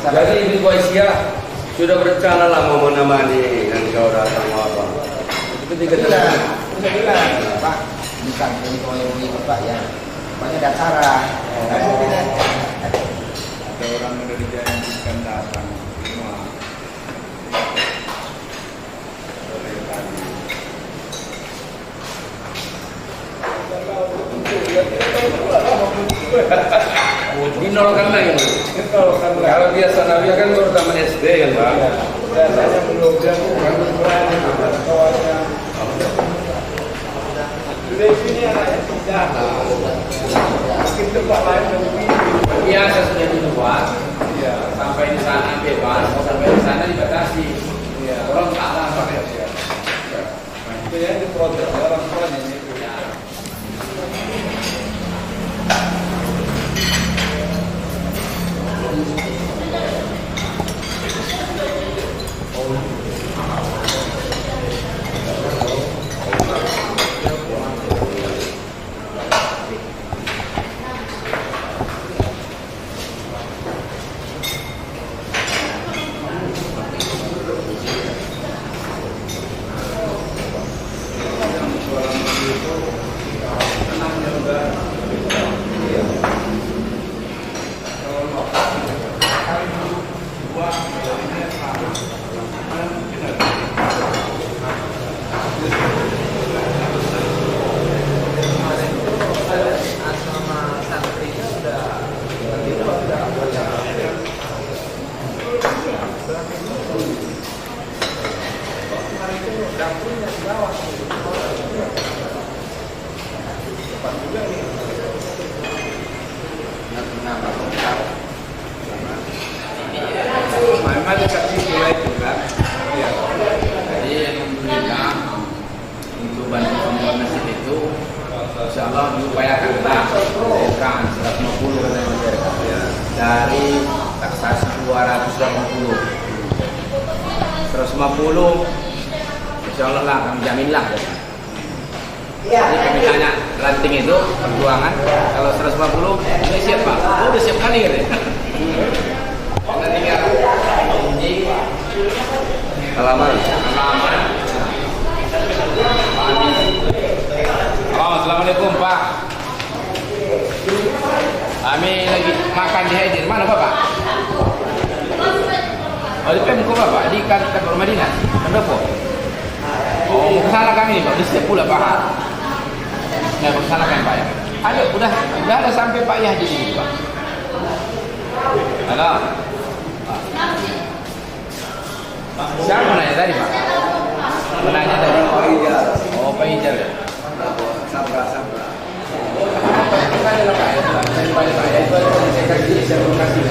Jadi Ibu Aisyah sudah berencana lah mau menemani dan kau datang apa? Itu tiga bilang, Pak, bukan ini Pak ya, banyak ada acara. Ada orang yang dari janjikan datang semua. Dinolkan lagi. Kalau biasa Nabi kan baru taman SD kan Pak. Biasanya belum dia bukan berani kawannya. Di sini anaknya tidak. Mungkin tempat lain lebih. biasa sudah di luar, sampai di sana bebas, sampai di sana dibatasi. Orang salah pakai ya. Itu yang diprotes orang tuanya itu. Memang dikasih mulai juga. Jadi alhamdulillah untuk bantu pembuat masjid itu, insya Allah diupayakanlah kan 150 dari taksasi 280, 150, insya Allah lah kami jaminlah. Jadi kami tanya ranting itu perjuangan, kalau 150 udah siap Pak, oh, udah siap kali gitu. Kita tinggal kunci halaman. Oh, assalamualaikum Pak. Kami lagi makan di Haidir. Mana Bapak? Oh, di Pemko Bapak, di kantor Madinah, Pendopo. Oh, mau kesana kami Pak, di siap pula Pak. Nah, mau kesana kan Pak ya. Ayo, udah ada sampai Pak ya di sini Pak. Halo. Siapa nanya tadi Pak? Menanya tadi. Oh, Pak Ijal ya. Sabra. Kita adalah Pak ya. Saya balik Pak ya. Itu ada saya kasih, saya belum kasih.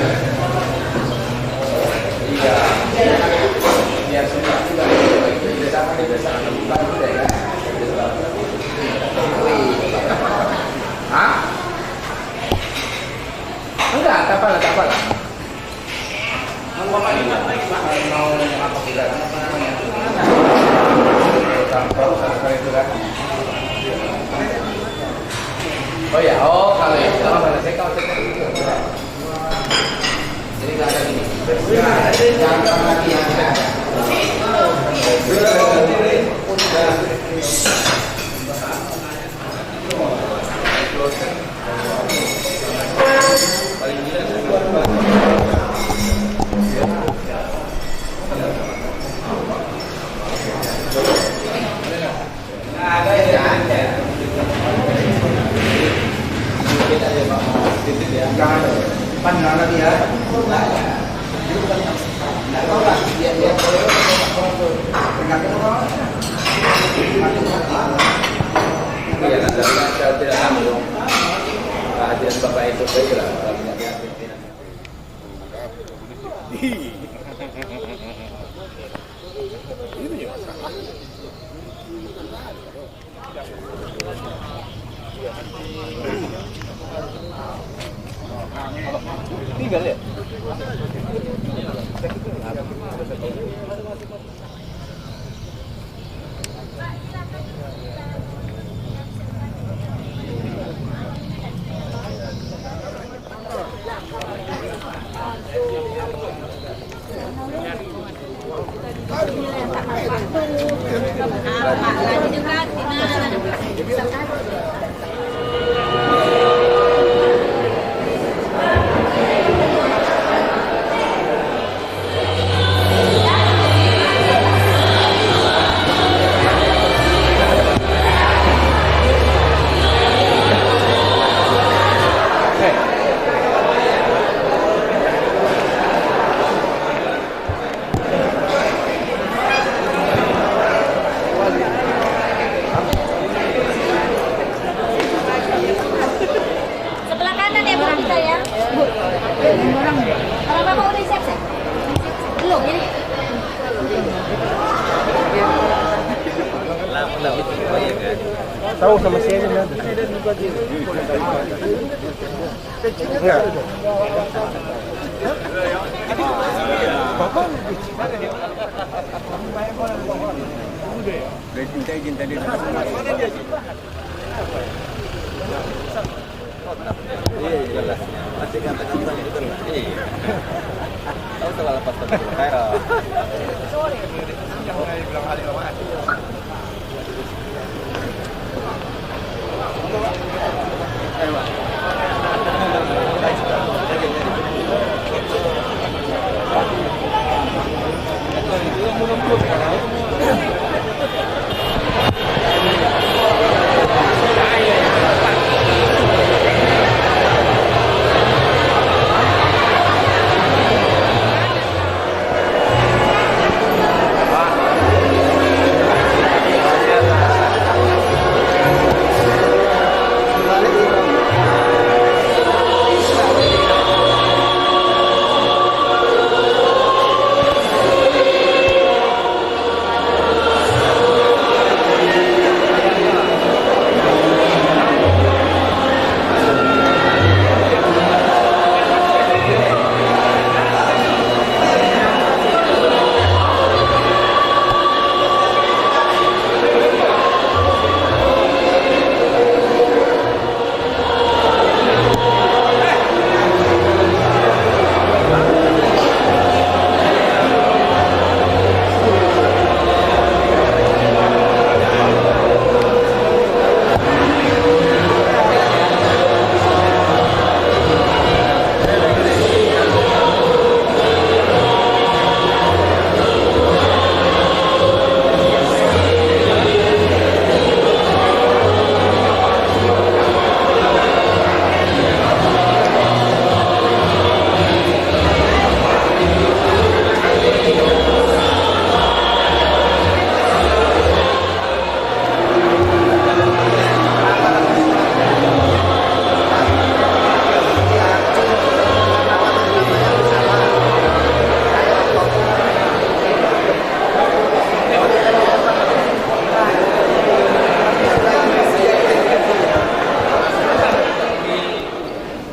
Iya. Biar semua juga. Tidak sama di desa. Bukan juga ya. Hah? Enggak, tak apa. Mau apa tidak? Oh ya, kalau itu saya kalau cek itu. Jadi nggak ada gini. Jangan lagi yang tidak ada. Pandangan lagi ya. Iya, nanti saya tidak tahu. Kehadiran Bapak itu saja lah. Tinggal ya. Kalau Bapak udah siap? Belum jadi. Tahu sama saya kan? Enggak.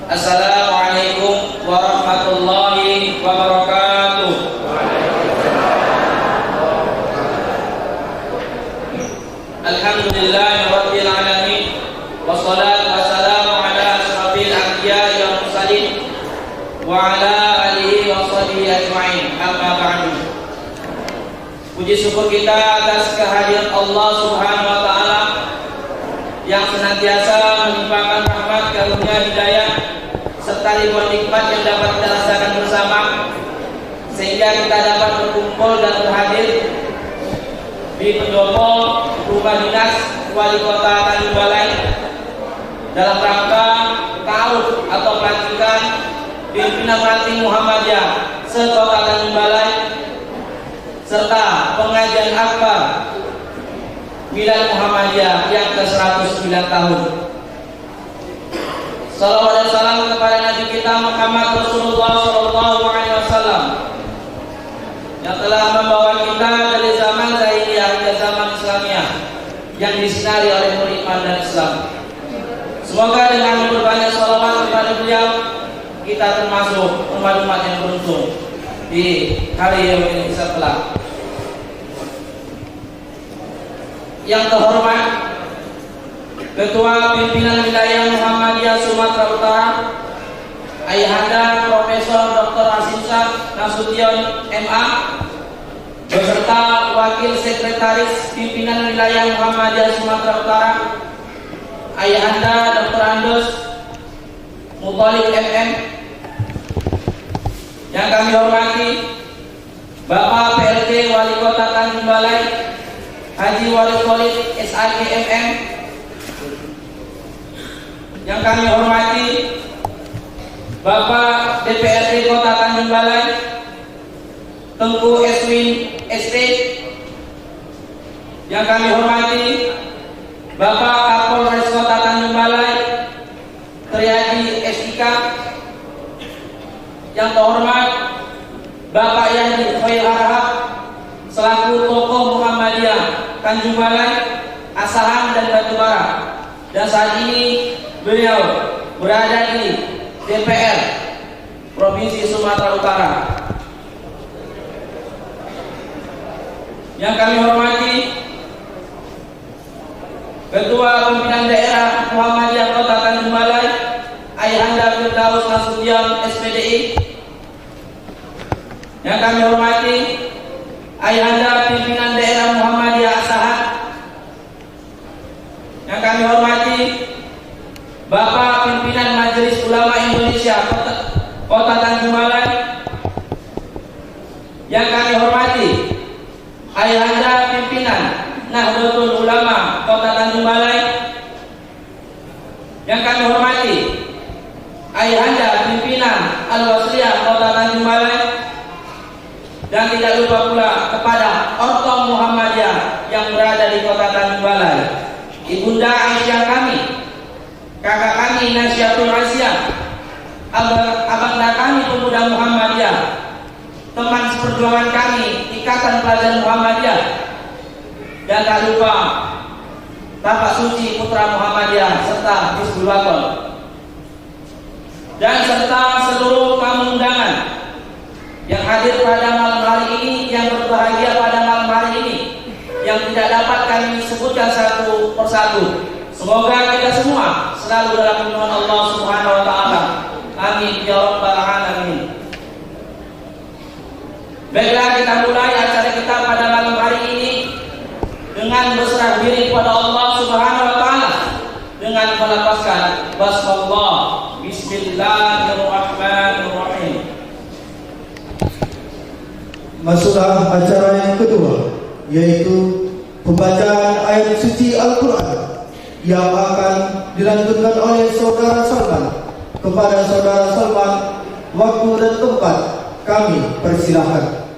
Assalamualaikum warahmatullahi wabarakatuh. Alhamdulillahirabbil alamin wassalatu wassalamu ala asyrafil anbiya'i wal mursalin wa ala alihi wa sahbihi ajma'in. Amma ba'du. Puji syukur kita atas kehadiran Allah Subhanahu wa taala yang senantiasa melimpahkan rahmat, karunia, hidayah serta ribuan nikmat yang dapat kita rasakan bersama, sehingga kita dapat berkumpul dan berhadir di pendopo rumah dinas Wali Kota Tanjung Balai dalam rangka taut atau pelantikan pimpinan ranting Muhammadiyah se-Kota Tanjung Balai serta pengajian akbar Wilayah Muhammadiyah yang ke-109 tahun. Salawat dan salam kepada Nabi kita Muhammad Rasulullah SAW yang telah membawa kita dari zaman jahiliyah ke zaman Islamiyah yang disinari oleh nur iman dan Islam. Semoga dengan berbanyak salawat kepada beliau kita termasuk umat-umat yang beruntung di hari yang bisa kelak. Yang terhormat Ketua Pimpinan Wilayah Muhammadiyah Sumatera Utara, Ayahanda Profesor Dr. Asimsyah Nasution MA, beserta Wakil Sekretaris Pimpinan Wilayah Muhammadiyah Sumatera Utara, Ayahanda Dr. Andos Muthalib MM. Yang kami hormati Bapak PLT Wali Kota Tanjung Balai Haji Walid Khalid SAG MM. Yang kami hormati Bapak DPRD Kota Tanjung Balai Tengku Eswin ST. Yang kami hormati Bapak Kapolres Kota Tanjung Balai Triadi SIK. yang terhormat Bapak Yahdi Khair Harahap selaku tokoh Muhammadiyah Tanjung Balai, Asahan dan Batubara, dan saat ini beliau berada di DPR Provinsi Sumatera Utara. Yang kami hormati Ketua Pimpinan Daerah Muhammadiyah Kota Tanjung Balai, Ayahanda Firdaus Nasution SPDI. Yang kami hormati Ayahanda Pimpinan Daerah Muhammadiyah Asahan. Yang kami hormati Bapak Pimpinan Majelis Ulama Indonesia Kota Tanjung Balai. Yang kami hormati Ayahanda Pimpinan Nahdlatul Ulama Kota Tanjung Balai. Yang kami hormati Ayahanda Pimpinan Al-Wasliyah Kota Tanjung Balai. Dan tidak lupa pula kepada Ortom Muhammadiyah yang berada di Kota Tanjung Balai, Ibunda Aisyah kami, kakak kami Nasyatul Asia, abang kami pemuda Muhammadiyah, teman seperjuangan kami Ikatan Pelajar Muhammadiyah, dan tak lupa Tapak Suci Putra Muhammadiyah serta Hizbul Waton, dan serta seluruh tamu undangan yang hadir pada malam hari ini, yang berbahagia pada malam hari ini, yang tidak dapat kami sebutkan satu persatu. Semoga kita semua selalu dalam lindungan Allah Subhanahu wa taala. Amin ya rabbal alamin. Baiklah, kita mulai acara kita pada malam hari ini dengan berserah diri kepada Allah Subhanahu wa taala dengan melafazkan basmallah, bismillahirrahmanirrahim. Masuklah acara yang kedua, yaitu pembacaan ayat suci Al-Quran yang akan dilanjutkan oleh Saudara Salman. Kepada Saudara Salman, waktu dan tempat kami persilahkan.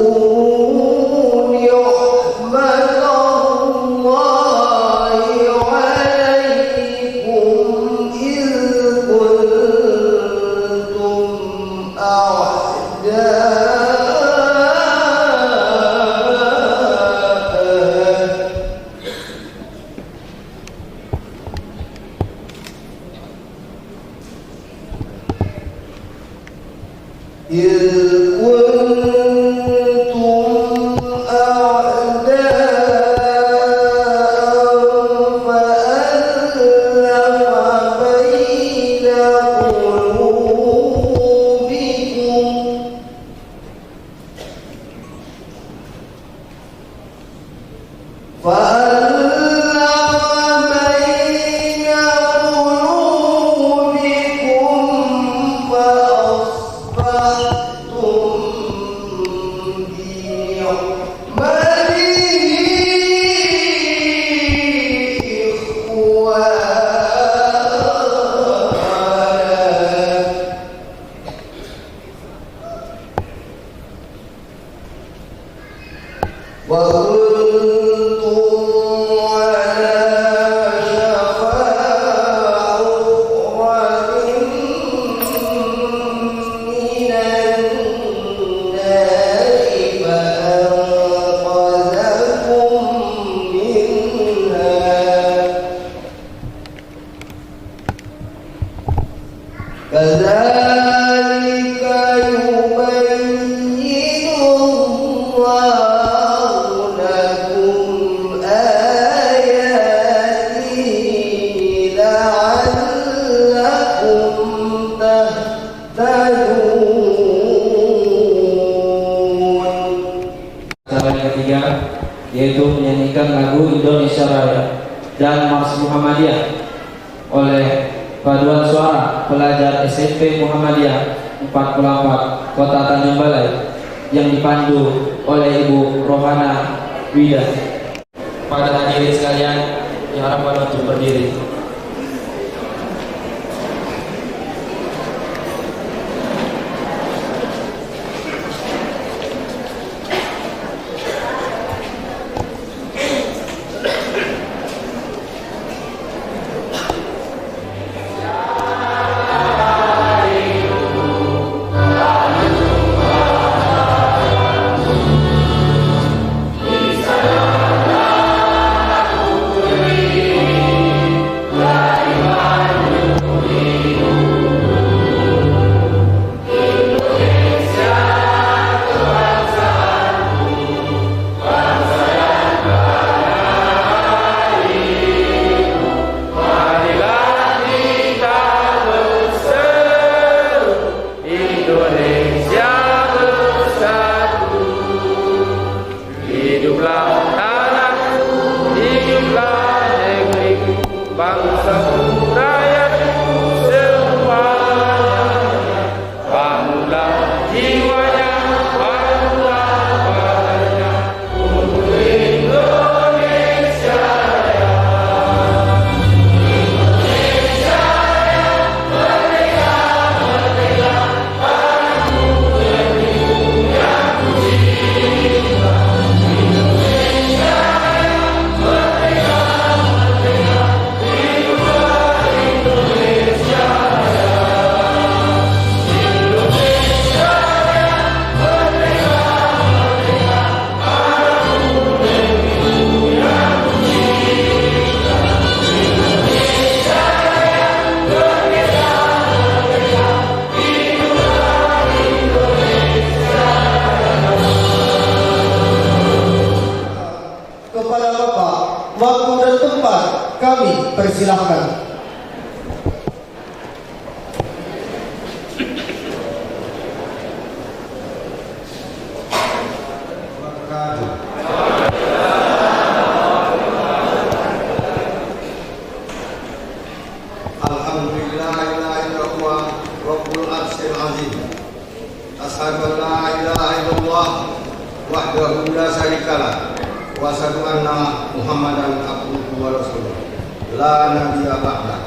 واذكروا نعمة الله عليكم Acara yang ketiga yaitu menyanyikan lagu Indonesia Raya dan Mars Muhammadiyah oleh paduan suara pelajar SMP Muhammadiyah 44 Kota Tanjung Balai yang dipandu oleh Ibu Rohana Wida. Pada hadirin sekalian, diharapkan untuk berdiri. Waktu dan tempat kami persilahkan. Alhamdulillahirrahmanirrahim. Rabbul Arsyil Azim. Asyhadu an la ilaha illallah wahdahu la syarikalah wa asyhadu anna Muhammadan abduhu wa rasuluh. La nabiyya ba'da.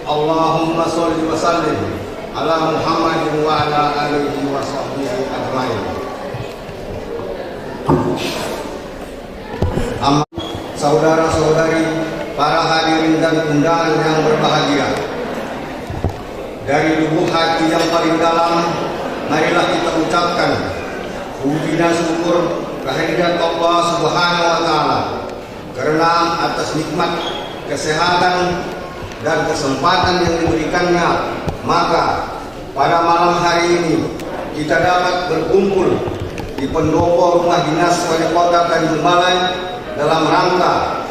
Allahumma sholli wa sallim ala Muhammadin wa ala alihi wa sahbihi ajmain. Saudara-saudari, para hadirin dan undangan yang berbahagia, dari lubuk hati yang paling dalam, marilah kita ucapkan puji dan syukur kehadirat Allah Subhanahu wa Ta'ala, karena atas nikmat kesehatan dan kesempatan yang diberikannya, maka pada malam hari ini kita dapat berkumpul di pendopo rumah dinas wali kota Tanjung Balai dalam rangka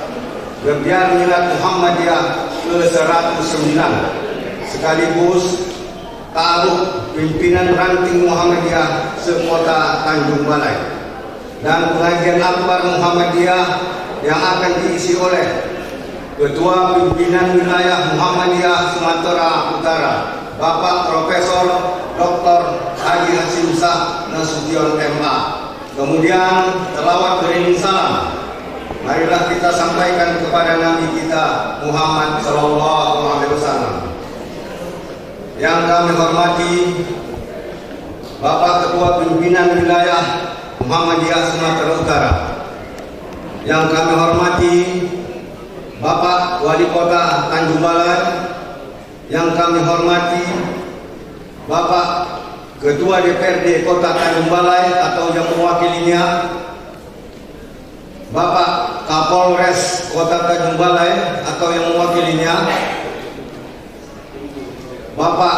Gebiar Milad Muhammadiyah ke-109 sekaligus taruh pimpinan ranting Muhammadiyah sekota Tanjung Balai. dan pengajian akbar Muhammadiyah yang akan diisi oleh Ketua Pimpinan Wilayah Muhammadiyah Sumatera Utara, Bapak Profesor Dr. Haji Hashim Shah Nasution MA. Kemudian selawat beriring salam marilah kita sampaikan kepada Nabi kita Muhammad Sallallahu Alaihi Wasallam. Yang kami hormati Bapak Ketua Pimpinan Wilayah Muhammadiyah Sumatera Utara. Yang kami hormati Bapak Wali Kota Tanjung Balai. Yang kami hormati Bapak Ketua DPRD Kota Tanjung Balai atau yang mewakilinya, Bapak Kapolres Kota Tanjung Balai atau yang mewakilinya, Bapak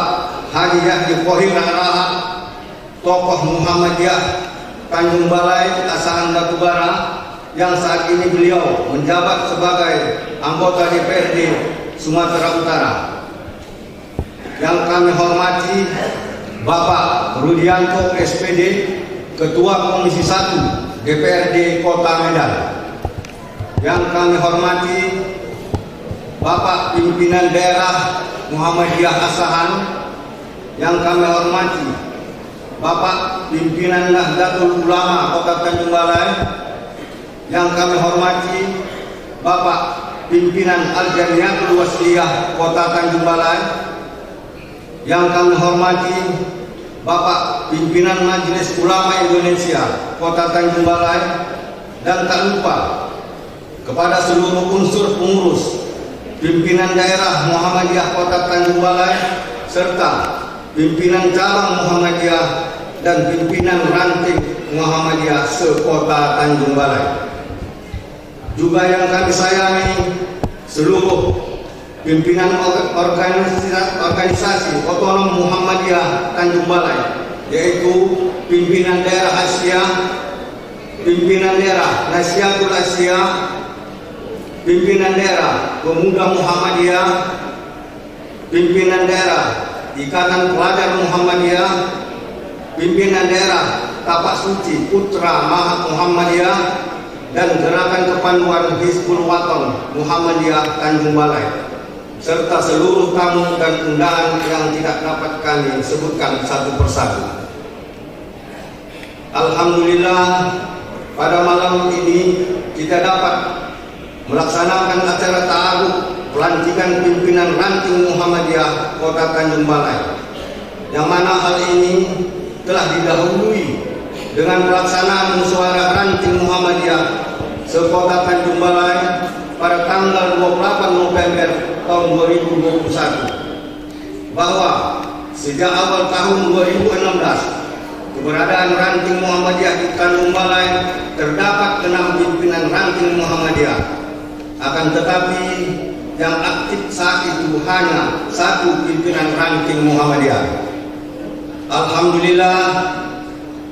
Haji Yahya Kohir Araha, tokoh Muhammadiyah Tanjung Balai Asahan Batubara, yang saat ini beliau menjabat sebagai anggota DPRD Sumatera Utara. Yang kami hormati Bapak Rudianto SPD, Ketua Komisi 1 DPRD Kota Medan. Yang kami hormati Bapak Pimpinan Daerah Muhammadiyah Asahan. Yang kami hormati Bapak Pimpinan Nahdlatul Ulama Kota Tanjung Balai. Yang kami hormati Bapak Pimpinan Al-Jamiatul Wasliyah Kota Tanjung Balai. Yang kami hormati Bapak Pimpinan Majelis Ulama Indonesia Kota Tanjung Balai. Dan tak lupa kepada seluruh unsur pengurus pimpinan daerah Muhammadiyah Kota Tanjung Balai serta pimpinan cabang Muhammadiyah dan pimpinan ranting Muhammadiyah se-Kota Tanjung Balai. Juga yang kami sayangi seluruh pimpinan organisasi otonom Muhammadiyah Tanjung Balai, yaitu pimpinan daerah Asia, pimpinan daerah Nasihatul Asia, pimpinan daerah Pemuda Muhammadiyah, pimpinan daerah Ikatan Pelajar Muhammadiyah, pimpinan daerah Tapak Suci Putra Mahat Muhammadiyah, dan Gerakan Kepanduan Hizbul Waton Muhammadiyah Tanjung Balai, serta seluruh tamu dan undangan yang tidak dapat kami sebutkan satu persatu. Alhamdulillah, pada malam ini kita dapat melaksanakan acara ta'aruf pelantikan pimpinan ranting Muhammadiyah Kota Tanjung Balai, yang mana hal ini telah didahului dengan pelaksanaan musyawarah ranting Muhammadiyah se-Kota Tanjung Balai pada tanggal 28 November tahun 2021, bahwa sejak awal tahun 2016 keberadaan ranting Muhammadiyah di Tanjung Balai terdapat 6 pimpinan ranting Muhammadiyah. Akan tetapi yang aktif saat itu hanya 1 pimpinan ranting Muhammadiyah. Alhamdulillah,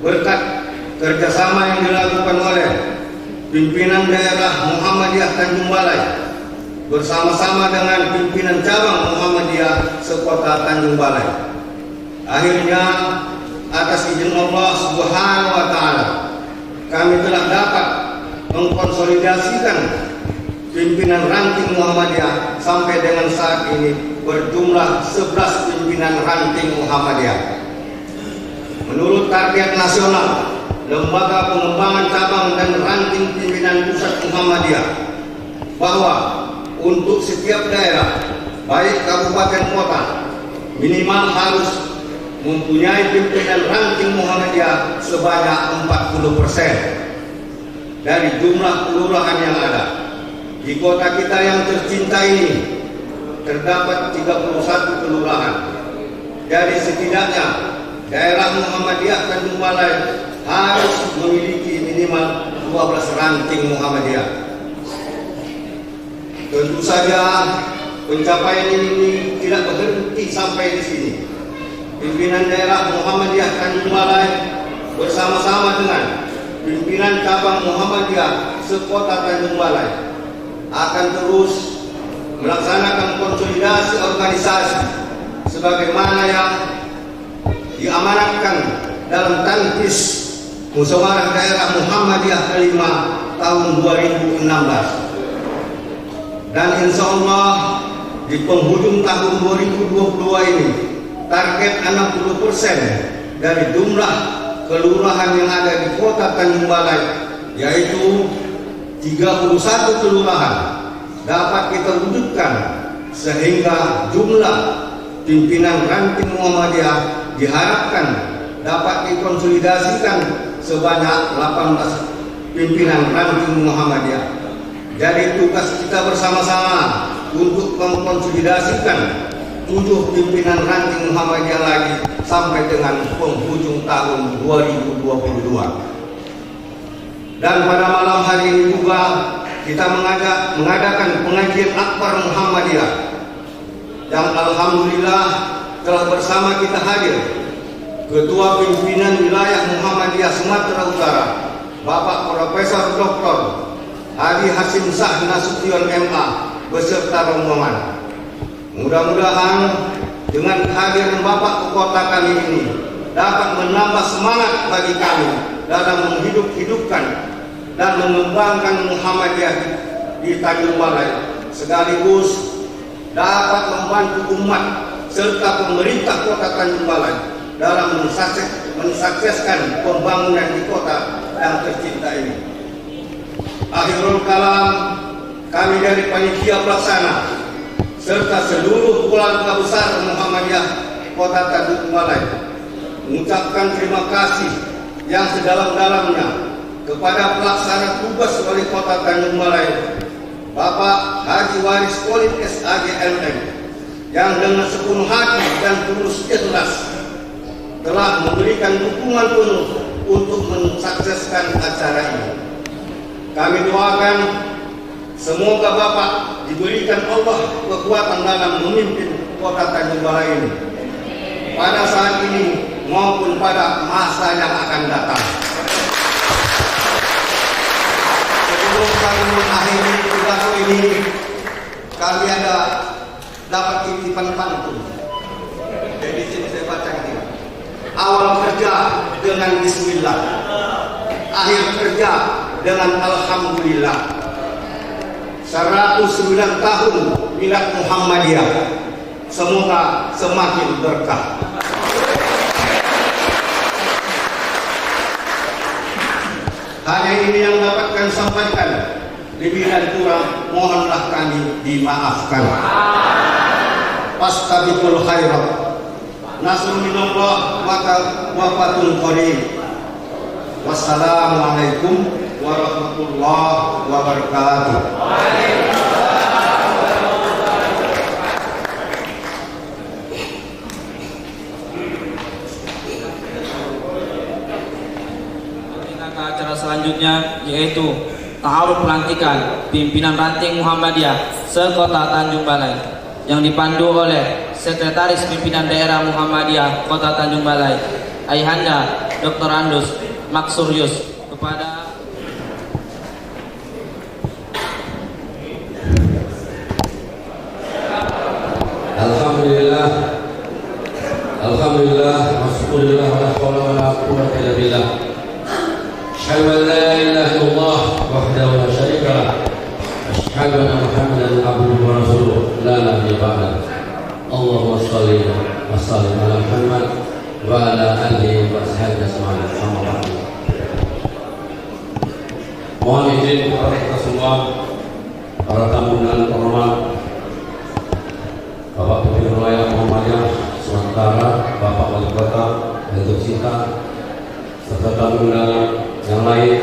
berkat kerjasama yang dilakukan oleh pimpinan daerah Muhammadiyah Tanjung Balai bersama-sama dengan pimpinan cabang Muhammadiyah se-Kota Tanjung Balai, akhirnya atas izin Allah Subhanahu wa Ta'ala kami telah dapat mengkonsolidasikan pimpinan ranting Muhammadiyah sampai dengan saat ini berjumlah 11 pimpinan ranting Muhammadiyah. Menurut target nasional Lembaga Pengembangan Cabang dan Ranting Pimpinan Pusat Muhammadiyah, bahwa untuk setiap daerah, baik kabupaten kota, minimal harus mempunyai pimpinan ranting Muhammadiyah sebanyak 40% dari jumlah kelurahan yang ada. Di kota kita yang tercinta ini terdapat 31 kelurahan. Jadi setidaknya daerah Muhammadiyah Tanjung Balai harus memiliki minimal 12 ranting Muhammadiyah. Tentu saja pencapaian ini tidak berhenti sampai di sini. Pimpinan daerah Muhammadiyah Tanjung Balai bersama-sama dengan pimpinan cabang Muhammadiyah se-Kota Tanjung Balai akan terus melaksanakan konsolidasi organisasi sebagaimana yang diamanatkan dalam Tanfis Musyawarah Daerah Muhammadiyah kelima tahun 2016. Dan insya Allah di penghujung tahun 2022 ini target 60% dari jumlah kelurahan yang ada di Kota Tanjung Balai, yaitu 31 kelurahan, dapat kita wujudkan sehingga jumlah pimpinan ranting Muhammadiyah diharapkan dapat dikonsolidasikan sebanyak 18 pimpinan ranting Muhammadiyah. Jadi tugas kita bersama-sama untuk mengkonsolidasikan 7 pimpinan ranting Muhammadiyah lagi sampai dengan penghujung tahun 2022. Dan pada malam hari ini juga kita mengadakan pengajian akbar Muhammadiyah yang alhamdulillah telah bersama kita hadir Ketua Pimpinan Wilayah Muhammadiyah Sumatera Utara, Bapak Profesor Dr. Haji Hasim Shah Nasution MA beserta rombongan. Mudah-mudahan dengan kehadiran Bapak ke kota kami ini dapat menambah semangat bagi kami dalam menghidupkan dan mengembangkan Muhammadiyah di Tanjung Balai, sekaligus dapat membantu umat serta pemerintah Kota Tanjung Balai dalam mensukseskan pembangunan di kota yang tercinta ini. Akhirul kalam, kami dari panitia pelaksana serta seluruh keluarga besar Muhammadiyah Kota Tanjung Balai mengucapkan terima kasih yang sedalam-dalamnya kepada pelaksana tugas Wali Kota Tanjung Balai, Bapak Haji Waris Kolit SAG MM, yang dengan sepenuh hati dan tulus ikhlas telah memberikan dukungan penuh untuk mensukseskan acara ini. Kami doakan semoga Bapak diberikan Allah kekuatan dalam memimpin Kota Tanjung Balai ini pada saat ini maupun pada masa yang akan datang. Sebelum kami mengakhiri pidato ini, kami dapat titipan pantun. Jadi sini saya baca ini. Awal kerja dengan Bismillah, akhir kerja dengan Alhamdulillah. 109 tahun milad Muhammadiyah, semoga semakin berkah. Hanya ini yang dapat kami sampaikan. Lebih dan kurang mohonlah kami dimaafkan. Fastabiqul khairat. Nasrun minallah wa fathun qarib. Wassalamualaikum warahmatullahi wabarakatuh. Acara selanjutnya yaitu ta'aruf pelantikan pimpinan ranting Muhammadiyah se-Kota Tanjung Balai yang dipandu oleh Sekretaris Pimpinan Daerah Muhammadiyah Kota Tanjung Balai, Ayahanda Dr. Andus Maksurius, kepada Alhamdulillah, Alhamdulillah, wa la haula wa la quwwata illa billah. Asyhadu an la ilaha illallah wahdahu la syarika lah. Asyhadu anna Muhammadan abduhu wa rasuluh la nabiyya ba'dahu. Allahumma shalli wa sallim ala Muhammad wa ala alihi wa sahbihi ajma'in. Mohon izin kepada kita semua, para tamu dan terhormat, Bapak Pimpinan Wilayah Muhammadiyah sementara, Bapak Wali Kota yang tercinta, serta tamu undangan yang lain.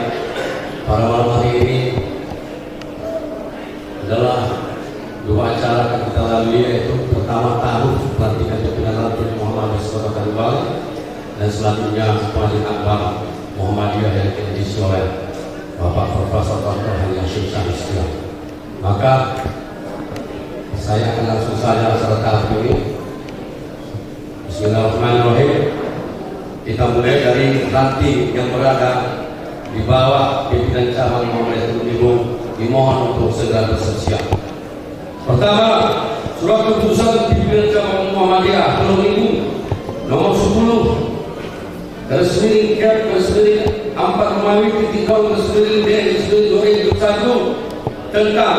Pada malam hari ini adalah dua acara yang kita lalui, yaitu pertama ta'aruf pelantikan pimpinan ranting Muhammadiyah Kota Tanjung Balai, dan selanjutnya pengajian akbar Muhammadiyah yang diisi oleh Bapak Profesor Dr. Haji Hasim Shah Nasution. Maka saya akan langsung saja secara tahap ini. Bismillahirrahmanirrahim. Kita mulai dari ranting yang berada di bawah pimpinan cabang Muhammadiyah Tulungagung, dimohon untuk segera bersiap. Pertama, surat keputusan pimpinan cabang Muhammadiyah Tulungagung nomor 10 garis miring 4 Romawi titik 9/2021 tentang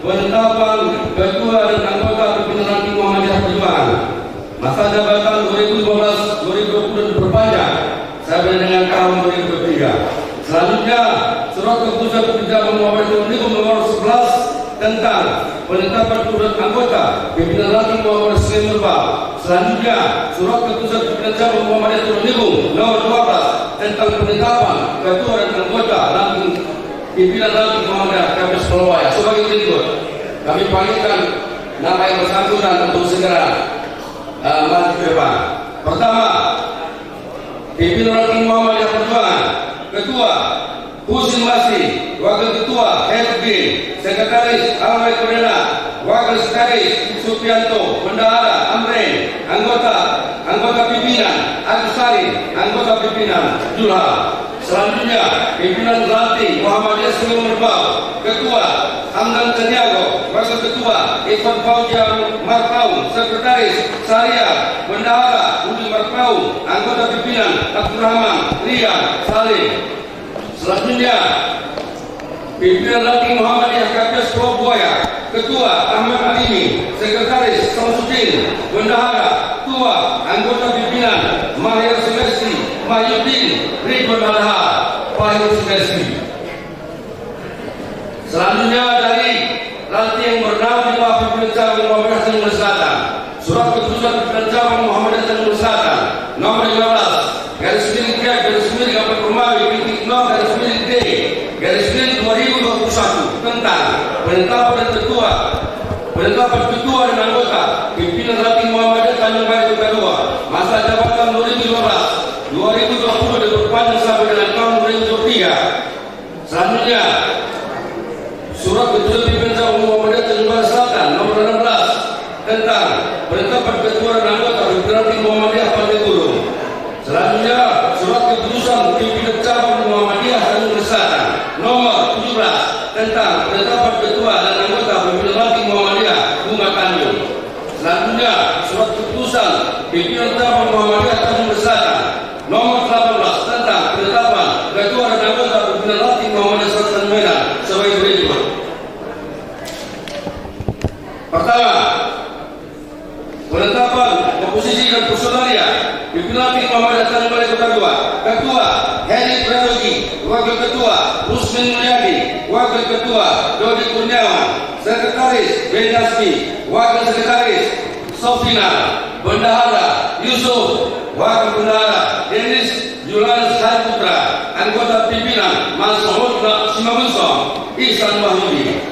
penetapan ketua dan anggota pimpinan ranting Muhammadiyah Perjuangan. Masa jabatan 2015-2020 diperpanjang sampai dengan tahun 2023. Selanjutnya, surat keputusan Kebijakan Muhammadiyah nomor 11 tentang penetapan turut anggota pimpinan ranting Muhammadiyah Sekian Berbal. Selanjutnya, surat keputusan Kebijakan Muhammadiyah nomor 12 tentang penetapan ketua dan anggota ranting pimpinan ranting Muhammadiyah Kamis Pelawaya. Sebagai berikut, kami panggilkan nama yang bersangkutan untuk segera maju ke depan. Pertama, pimpinan ranting Muhammadiyah Perjuangan, Ketua Husin Masri, Wakil Ketua Hedwig, Sekretaris Alwai Perdana, Wakil Sekretaris Suprianto, Bendahara Amren, anggota pimpinan Agus Sari, anggota pimpinan Julha. Selanjutnya, pimpinan ranting Muhammadiyah Sekian Berbal, Ketua Hamdan Caniago, Wakil Ketua Ivan Fauzian Marpaung, Sekretaris Syariah Bendahara Budi Marpaung, anggota pimpinan Abdurrahman Rian Salim. Selanjutnya, pimpinan ranting Muhammadiyah Kapes Pulau Buaya, Ketua Ahmad Alimi, Sekretaris Samsudin Bendahara, Ketua anggota pimpinan Mahir Silvestri, Mahyudin Ridwan Alha, Mahir Silvestri. Selanjutnya dari ranting yang bernama di bawah pimpinan cabang Muhammadiyah Tanjung Selatan, surat keputusan pimpinan cabang Muhammadiyah Tanjung Selatan nomor 15 garis Romawi titik 0 garis miring D garis miring 2021 tentang penetapan ketua dan anggota pimpinan ranting Muhammadiyah Tanjung Balai Kota 2 masa jabatan 2015-2020 diperpanjang sampai dengan tahun 2023. Selanjutnya, surat keputusan pimpinan cabang Muhammadiyah Tanjung Balai Selatan nomor 16 tentang penetapan ketua dan anggota pimpinan ranting Muhammadiyah Pantai Gurung. Selanjutnya, surat keputusan pimpinan cabang Muhammadiyah Tanjung Selatan nomor 17 tentang penetapan ketua dan anggota pimpinan ranting Muhammadiyah Bunga Tanjung. Selanjutnya, surat keputusan pimpinan cabang Muhammadiyah Tanjung Selatan nomor 18 tentang penetapan ketua dan anggota pimpinan ranting Muhammadiyah Selatan Medan sebagai berikut. Pertama, penetapan komposisi dan personalia pimpinan ranting Muhammadiyah Tanjung Balai Kota 2. Ketua Heri Prayogi, Wakil Ketua Rusmin Mulyadi, Wakil Ketua Dodi Kurniawan, Sekretaris Ben Yasmi, Wakil Sekretaris Sofina, Bendahara Yusuf, Wakil Bendahara Denis Julius Putra, anggota pimpinan Mansur Simamunso, Ihsan Wahyudi.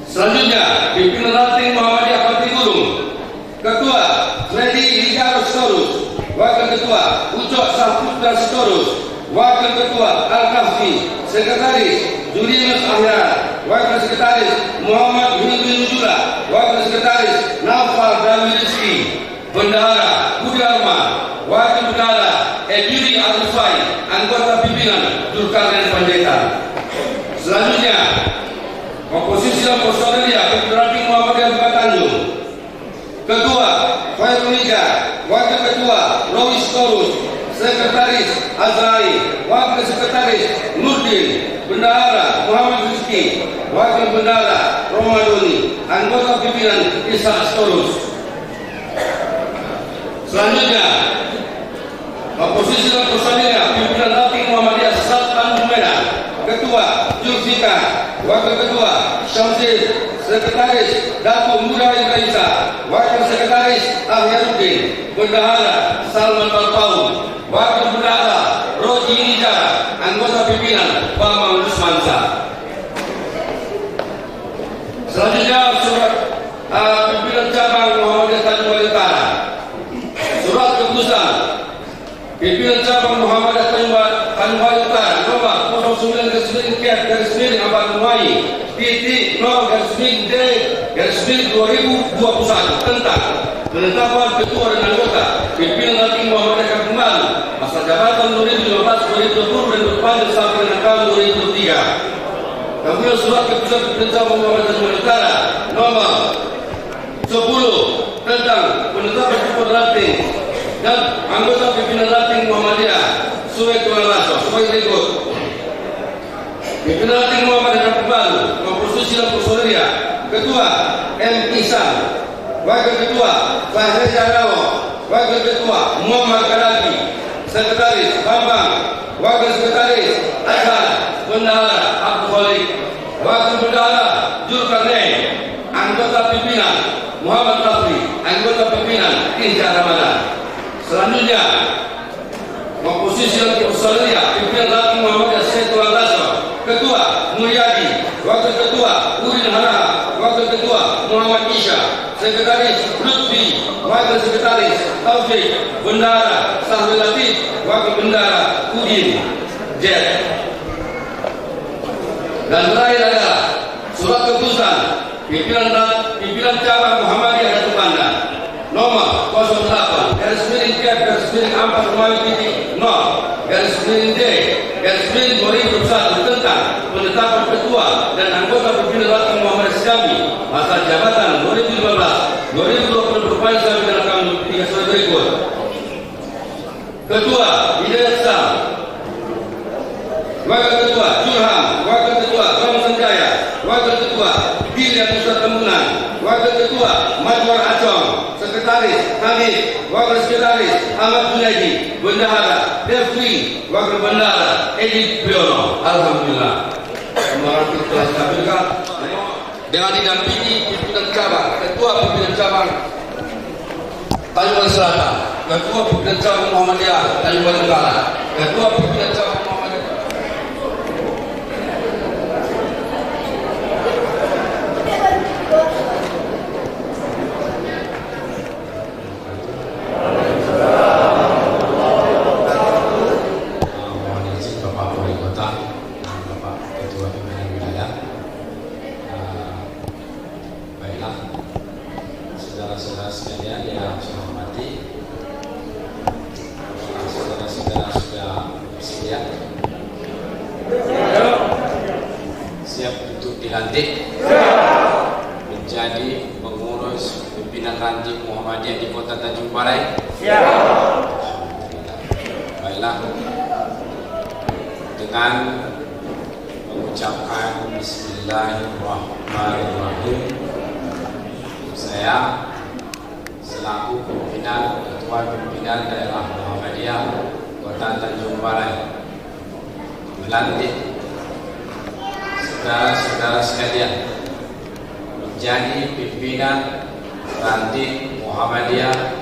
Selanjutnya, pimpinan ranting Muhammadiyah Pantai Gurung. Ketua Freddy Lijarus Storus, Wakil Ketua Ucok Saputra Storus, Wakil Ketua Al-Kahfi, Sekretaris Julius Ahyar, Wakil Sekretaris Muhammad Yunus Nujula, Wakil Sekretaris Nafal Dawi Rizki, Bendahara Budi Arman, Wakil Bendahara Yudi Arifai, anggota pimpinan Zulkarnain Panjaitan. Selanjutnya, komposisi dan personalia pimpinan ranting Muhammadiyah Bunga Tanjung. Ketua Khairul Nija, Wakil Ketua Lois Torus, Sekretaris Azrai, Wakil Sekretaris Nurdin, Bendahara Muhammad Rizki, Wakil Bendahara Romadoni, anggota pimpinan Isa Torus. Selanjutnya, komposisi dan personalia pimpinan ranting Muhammadiyah Selatan Medan. Ketua Julfika, Wakil Ketua Syamsil, Sekretaris Datu Muda Ibrahisa, Wakil Sekretaris Ahyaruddin, Bendahara Salman Balpau, Wakil Bendahara Roji Nijara, anggota pimpinan Bambang Rusmansa. Selanjutnya, surat pimpinan cabang Muhammadiyah Tanjung Balai Utara. Surat keputusan pimpinan cabang Muhammadiyah Tanjung Balai Utara nomor 09/4/2021 tentang penetapan ketua dan anggota pimpinan ranting Muhammadiyah Kampung Baru masa jabatan 2015-2020 dan berpanjang sampai dengan tahun 2023. Kemudian surat keputusan pimpinan cabang Muhammadiyah Tanjung Balai Utara nomor 10 tentang penetapan ketua ranting dan anggota pimpinan ranting Muhammadiyah Sungai Tuan Laso sebagai berikut. Pimpinan ranting Muhammadiyah Pembalu, Komposisi dan Personelia, Ketua M. Ihsan, Wakil Ketua Fahri Jarawo, Wakil Ketua Muhammad Kadafi, Sekretaris Bambang, Wakil Sekretaris Azhar, Bendahara Abdul Khalik, Wakil Bendahara Zulkarnain, anggota pimpinan Muhammad Rafli, anggota pimpinan Insya Ramadan. Selanjutnya, Komposisi dan Personelia, pimpinan ranting Muhammadiyah Syekh Tuan Laso, Ketua Mulyadi, Wakil Ketua Udin Haraha, Wakil Ketua Muhammad Isya, Sekretaris Lutfi, Wakil Sekretaris Taufik, Bendahara Sahrul Latif, Wakil Bendahara Udin Jet. Dan terakhir adalah surat keputusan pimpinan cabang Muhammadiyah Datu Banda nomor 08 /4/4/0/D/2021 tentang penetapan ketua dan anggota pimpinan ranting Muhammadiyah Syami masa jabatan 2015-2020 berupaya sampai dalam kami tiga sebagai berikut. Ketua Hidayat Sam, Wakil Ketua Julham, Wakil Ketua Bang Senjaya, Wakil Ketua Bilya Pusat Tembunan, Wakil Ketua Madwar Acong, Sekretaris Hamid, Wakil Sekretaris Ahmad Junaidi, Bendahara Devri, Wakil Bendahara Edi Biono. Alhamdulillah. Kemarin kita telah stabilkan dengan didampingi pimpinan cabang, Ketua Pimpinan Cabang Tanjung Selatan, Ketua Pimpinan Cabang Muhammadiyah Tanjung Barat, Ketua Pimpinan Cabang saudara-saudara sekalian yang saya hormati, saudara-saudara sudah bersedia? Siap untuk dilantik menjadi pengurus pimpinan ranting Muhammadiyah di Kota Tanjung Balai? Baiklah, dengan mengucapkan Bismillahirrahmanirrahim, saya selaku pimpinan Ketua Pimpinan Daerah Muhammadiyah Kota Tanjung Balai melantik saudara-saudara sekalian menjadi pimpinan ranting Muhammadiyah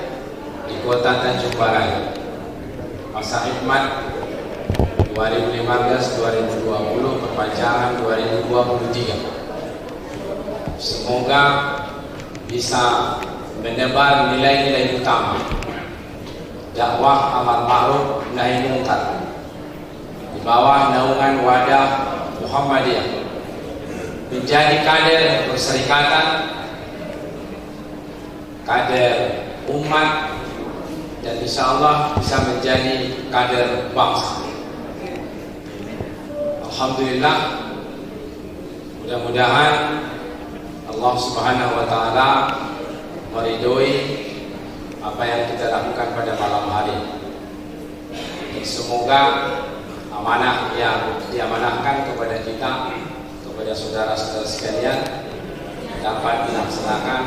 di Kota Tanjung Balai masa khidmat 2015-2020 perpanjangan 2023. Semoga bisa menebar nilai-nilai utama dakwah amar ma'ruf nahi munkar di bawah naungan wadah Muhammadiyah, menjadi kader perserikatan, kader umat, dan insya Allah bisa menjadi kader bangsa. Alhamdulillah, mudah-mudahan Allah Subhanahu wa Ta'ala meridhoi apa yang kita lakukan pada malam hari. Semoga amanah yang diamanahkan kepada kita, kepada saudara-saudara sekalian, dapat dilaksanakan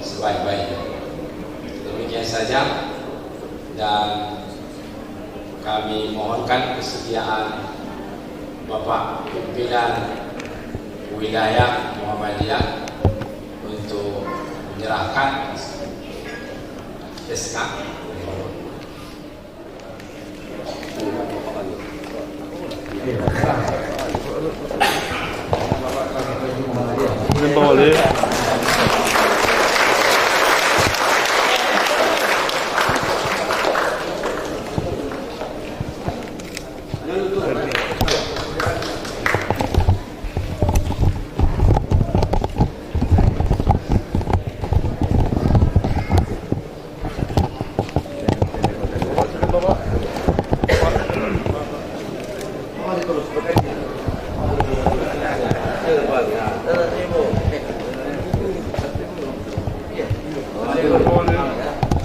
sebaik-baiknya. Demikian saja, dan kami mohonkan kesediaan Bapak Pimpinan Wilayah Muhammadiyah untuk menyerahkan SK.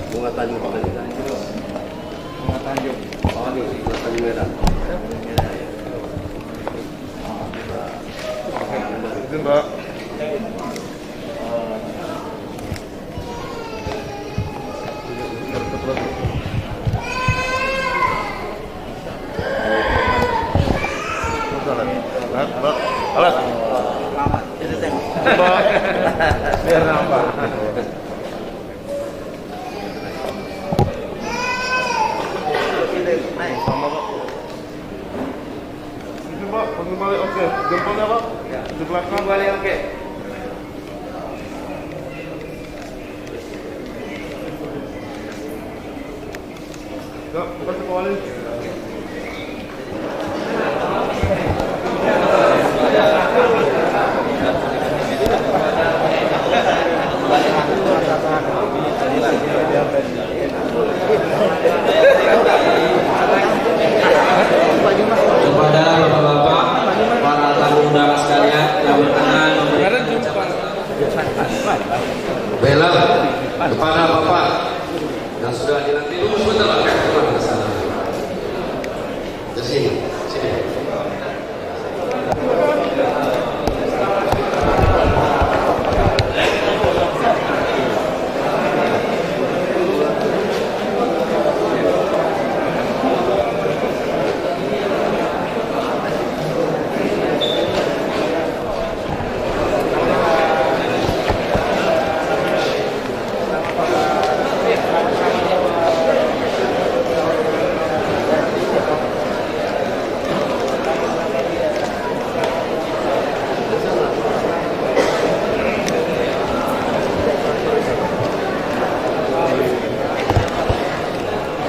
Bunga Tanjung Balai. Biar nampak. Itu Pak, pengembali oke. Jempolnya Pak? Di belakang. Kembali oke. Ya, kasih Pak Wali. Kepada bapak-bapak, para tamu undangan sekalian yang berkenan memberikan Bela kepada bapak yang sudah dinanti dulu sebentar Pak. Keluar ke sana. Ke sini. Sini.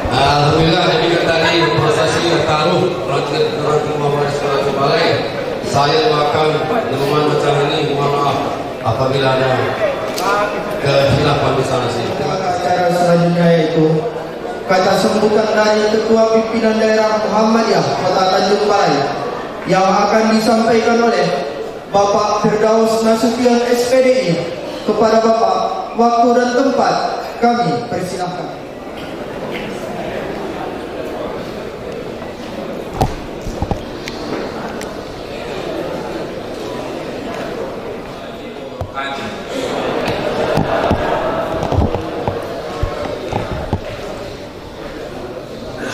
Alhamdulillah, ini tadi prosesi taruh Rakyat Muhammad Sallallahu Alaihi. Saya akan menemani acara ini. Mohon maaf apabila ada kekhilafan di sana sini. Acara selanjutnya yaitu kata sambutan dari Ketua Pimpinan Daerah Muhammadiyah Kota Tanjung Balai yang akan disampaikan oleh Bapak Firdaus Nasution SPDI. Kepada Bapak, waktu dan tempat kami persilahkan.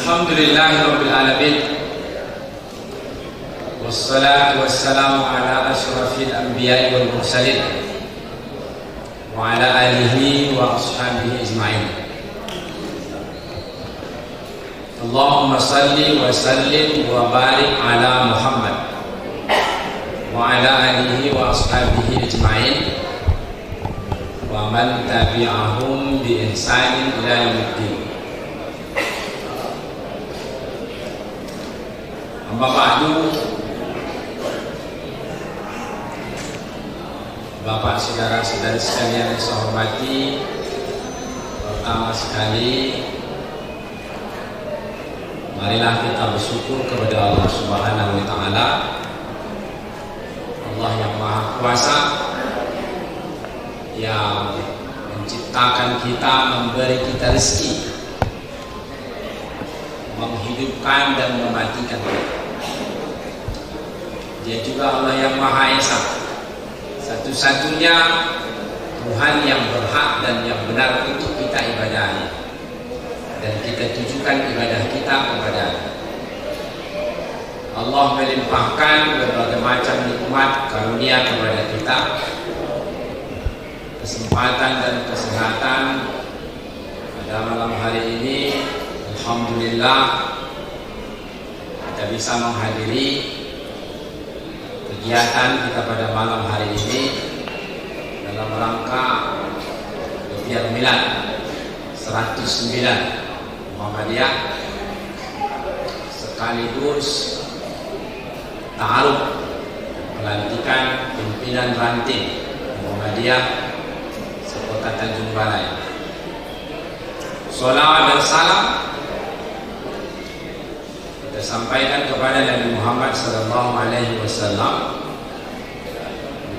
Alhamdulillahirabbil alamin. Wassalatu wassalamu ala asyrafil anbiya'i wal mursalin wa ala alihi wa ashabihi ajma'in. Allahumma salli wa sallim wa barik ala Muhammad wa ala alihi wa ashabihi ajma'in wa man tabi'ahum bi ihsanin ila yaumiddin. Amma ba'du, Bapak saudara-saudari sekalian yang saya hormati, pertama sekali marilah kita bersyukur kepada Allah Subhanahu wa taala, Allah yang Maha Kuasa yang menciptakan kita, memberi kita rezeki, menghidupkan dan mematikan kita. Dia juga Allah yang Maha Esa, satu-satunya Tuhan yang berhak dan yang benar untuk kita ibadahi, dan kita tujukan ibadah kita kepada-Nya. Allah melimpahkan berbagai macam nikmat karunia kepada kita, kesempatan dan kesehatan pada malam hari ini. Alhamdulillah kita bisa menghadiri kegiatan kita pada malam hari ini dalam rangka Biar Milad 109 Muhammadiyah, sekaligus ta'aruf pelantikan pimpinan ranting Muhammadiyah sekota Tanjung Balai. Sholawat dan salam kita sampaikan kepada Nabi Muhammad SAW,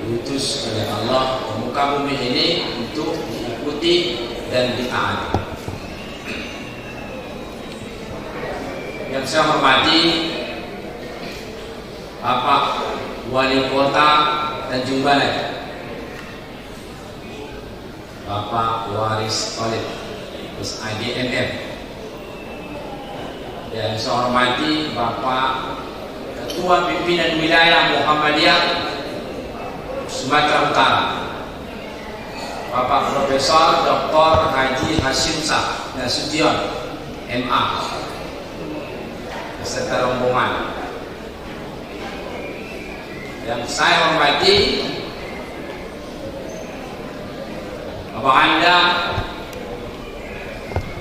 diutus oleh Allah ke muka bumi ini untuk diikuti dan ditaati. Yang saya hormati Bapak Wali Kota Tanjung Balai, Bapak Waris Khalid SIDMM. Yang saya hormati Bapak Ketua Pimpinan Wilayah Muhammadiyah Sumatera Utara, Bapak Profesor Dr. Haji Hashim Nasution MA, beserta rombongan. Yang saya hormati Bapak Anda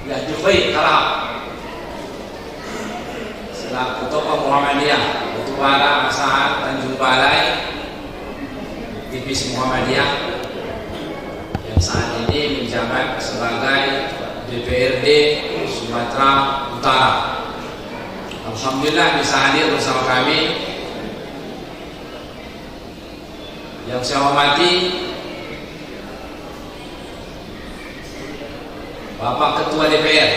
Ya Jufair Kalab selaku tokoh Muhammadiyah Ketua Asahan Tanjung Balai Divisi Muhammadiyah yang saat ini menjabat sebagai DPRD Sumatera Utara. Alhamdulillah bisa hadir bersama kami. Yang saya hormati Bapak Ketua DPR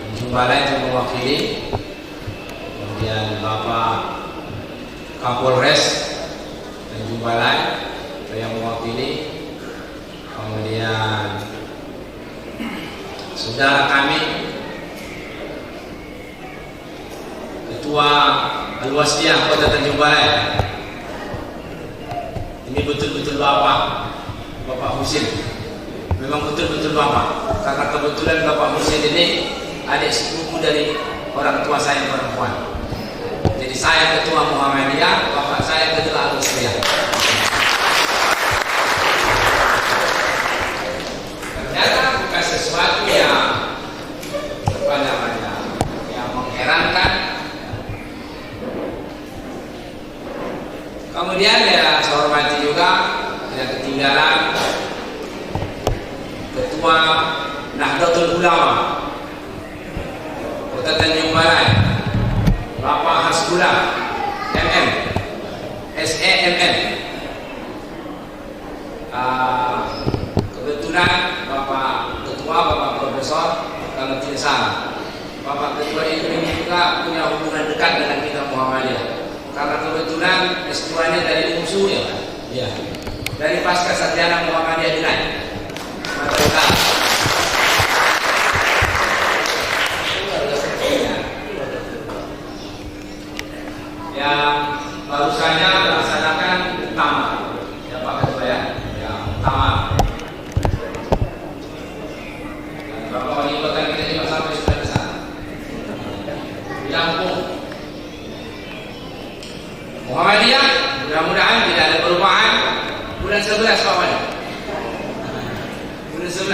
Tanjung Balai yang mewakili, kemudian Bapak Kapolres Tanjung Balai yang mewakili, kemudian saudara kami Ketua Al-Wasdiyah Kota Tanjung Balai. Ini betul-betul Bapak Husin. Memang betul-betul Bapak, karena kebetulan Bapak Husin ini adik sepupu dari orang tua saya perempuan. Jadi saya Ketua Muhammadiyah, Bapak saya Ketua Al-Wasdiyah. Ternyata bukan sesuatu yang yang mengherankan. Kemudian ya saya hormati juga tidak ketinggalan Ketua Nahdlatul Ulama Kota Tanjung Balai, Bapak Hasbullah MM SEMM. Kebetulan Bapak Ketua, Bapak Profesor, kalau tidak salah Bapak Ketua ini juga punya hubungan dekat dengan kita Muhammadiyah, karena kebetulan S2-nya dari UNSU ya Pak? Ya, dari Pasca Sarjana Muhammadiyah Dinai Sumatera Utara. Yang baru saja melaksanakan utama ya Pak Ketua ya, yang utama. Dan Bapak Wali Kota kita juga sampai sudah ke sana di Lampung. Muhammadiyah mudah-mudahan tidak ada perubahan. Bulan 11 Pak Wali, bulan 11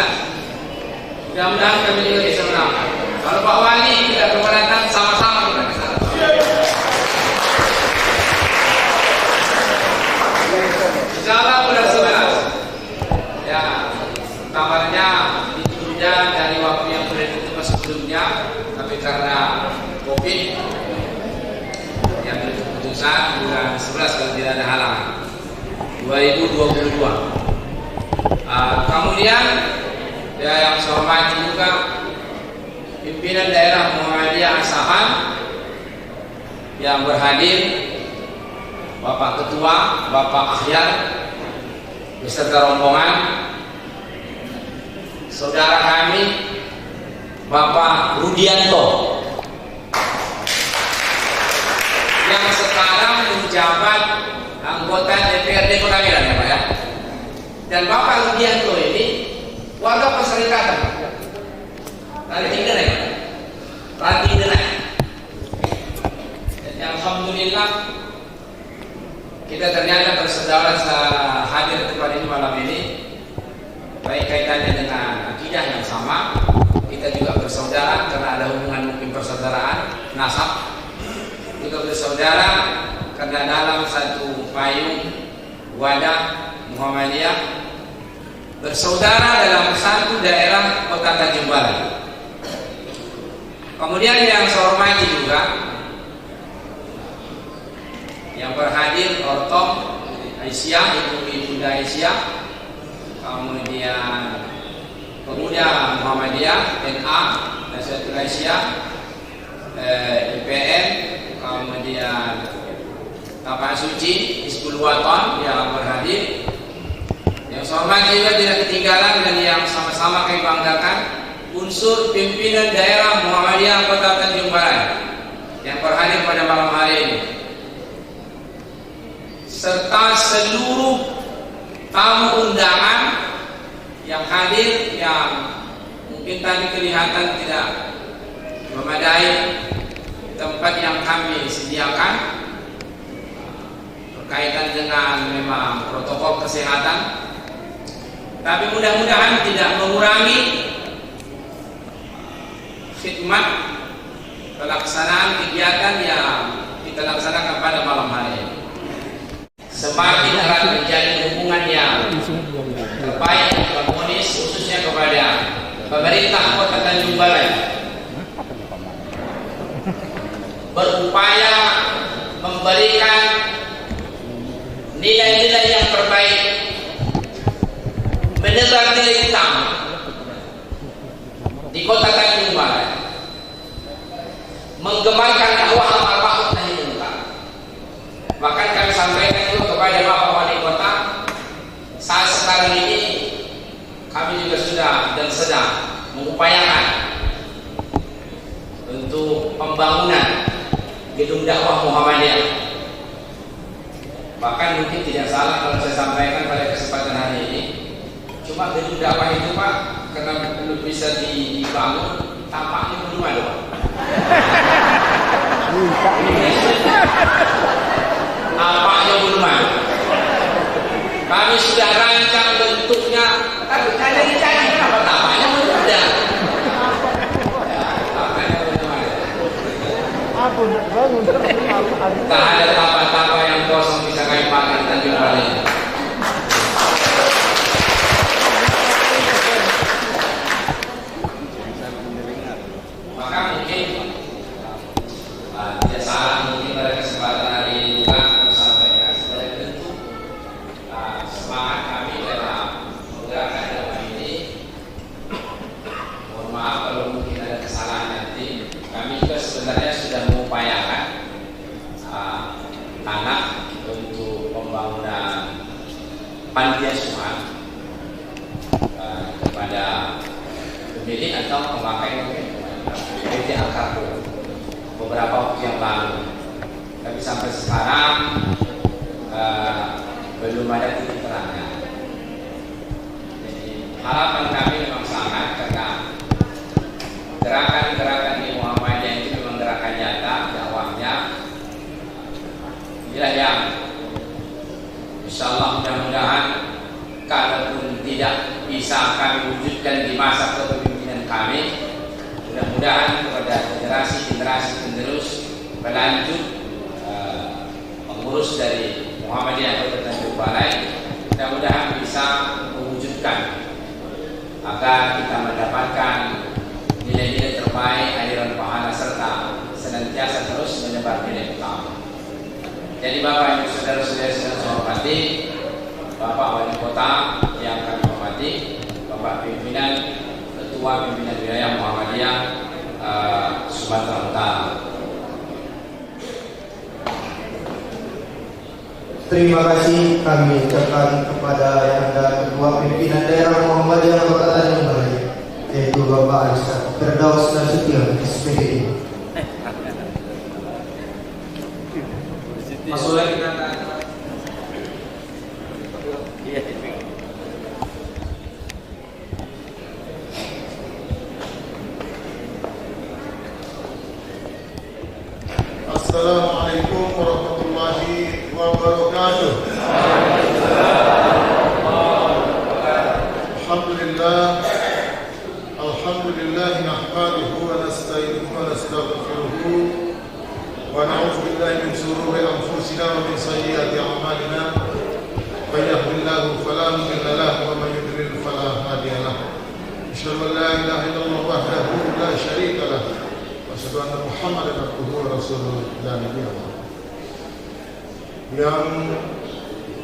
mudah-mudahan kami juga bisa menang. Kalau Pak Wali tidak keberatan, sama-sama kita ke sana. Insyaallah bulan 11 ya, kabarnya ditunda dari waktu yang sudah ditentukan sebelumnya, tapi karena COVID yang keputusan bulan 11 kalau tidak ada halangan 2022. Kemudian ya yang saya hormati juga pimpinan daerah Muhammadiyah Asahan yang berhadir, Bapak Ketua, Bapak Akhyar beserta rombongan, saudara kami Bapak Rudianto yang sekarang menjabat anggota DPRD Kota Medan ya Pak ya. Dan Bapak Rudianto ini warga Perserikatan Ranting Denai ya. Ranting Denai. Dan alhamdulillah kita ternyata bersaudara hadir tempat ini malam ini, baik kaitannya dengan akidah yang sama, kita juga bersaudara karena ada hubungan mungkin persaudaraan nasab, juga bersaudara karena dalam satu payung wadah Muhammadiyah, bersaudara dalam satu daerah Kota Tanjung Balai. Kemudian yang saya hormati juga yang berhadir Ortom Aisyah, Ibu Aisyah, kemudian Pemuda Muhammadiyah NA Nasihatul Aisyah, IPM, kemudian Bapak Suci Hizbul Waton yang berhadir. Yang saya hormati juga tidak ketinggalan dan yang sama-sama kami banggakan unsur pimpinan daerah Muhammadiyah Kota Tanjung Balai yang berhadir pada malam hari ini, serta seluruh tamu undangan yang hadir, yang mungkin tadi kelihatan tidak memadai tempat yang kami sediakan berkaitan dengan memang protokol kesehatan, tapi mudah-mudahan tidak mengurangi khidmat pelaksanaan kegiatan yang kita laksanakan pada malam hari ini. Semakin erat menjadi hubungan yang terbaik, harmonis, khususnya kepada pemerintah Kota Tanjung Balai, berupaya memberikan nilai-nilai yang terbaik, menebar nilai hitam di Kota Tanjung Balai, menggemarkan dakwah amar ma'ruf nahi munkar. Bahkan kami sampaikan juga kepada Bapak Wali Kota, saat sekarang ini kami juga sudah dan sedang mengupayakan untuk pembangunan gedung dakwah Muhammadiyah. Bahkan mungkin tidak salah kalau saya sampaikan pada kesempatan hari ini, cuma gedung dakwah itu Pak, karena belum bisa dibangun, tampaknya belum ada Pak. Nampaknya belum ada. Kami sudah rancang bentuknya, tapi cari-cari kenapa tampaknya belum ada. Tampaknya belum ada. Tak ada tapak-tapak yang kosong bisa kami pakai di Tanjung Balai. Maka mungkin tidak salah mungkin pada kesempatan hari ini juga kami sampaikan sebagai bentuk semangat kami dalam menggerakkan dakwah ini. Mohon maaf kalau mungkin ada kesalahan nanti. Kami juga sebenarnya sudah mengupayakan tanah untuk pembangunan panti asuhan kepada pemilik atau pemakai mungkin PT Al-Karpo beberapa waktu yang lalu. Tapi sampai sekarang belum ada titik terangnya. Jadi harapan kami memang sangat, karena gerakan-gerakan di Muhammadiyah itu memang gerakan nyata dakwahnya. Inilah yang insyaallah mudah-mudahan kalaupun tidak bisa kami wujudkan di masa kepemimpinan kami, mudah-mudahan kepada generasi-generasi penerus berlanjut pengurus dari Muhammadiyah Kota Tanjung Balai, mudah-mudahan bisa mewujudkan agar kita mendapatkan nilai-nilai terbaik, aliran pahala, serta senantiasa terus menyebar nilai utama. Jadi Bapak Ibu Saudara-saudara yang saya hormati, Bapak Wali Kota yang kami hormati, Bapak Pimpinan Ketua Pimpinan Wilayah Muhammadiyah Sumatera Utara. Terima kasih kami ucapkan kepada yang ada Ketua Pimpinan Daerah Muhammadiyah Kota Tanjung Balai, yaitu Bapak Arista Firdaus Nasution, SPD. Masuk lagi kita. Assalamualaikum warahmatullahi wabarakatuh. Alhamdulillah nahmaduhu wa nasta'inuhu wa nastaghfiruhu wa na'udzu billahi min shururi anfusina wa min sayyiati a'malina. May yahdihillahu fala mudilla lahu wa may yudlil fala hadiya lahu. Asyhadu an la ilaha illallah wahdahu la syarika lahu wa asyhadu anna Muhammadan abduhu wa rasuluhu la nabiyya ba'dahu. Yang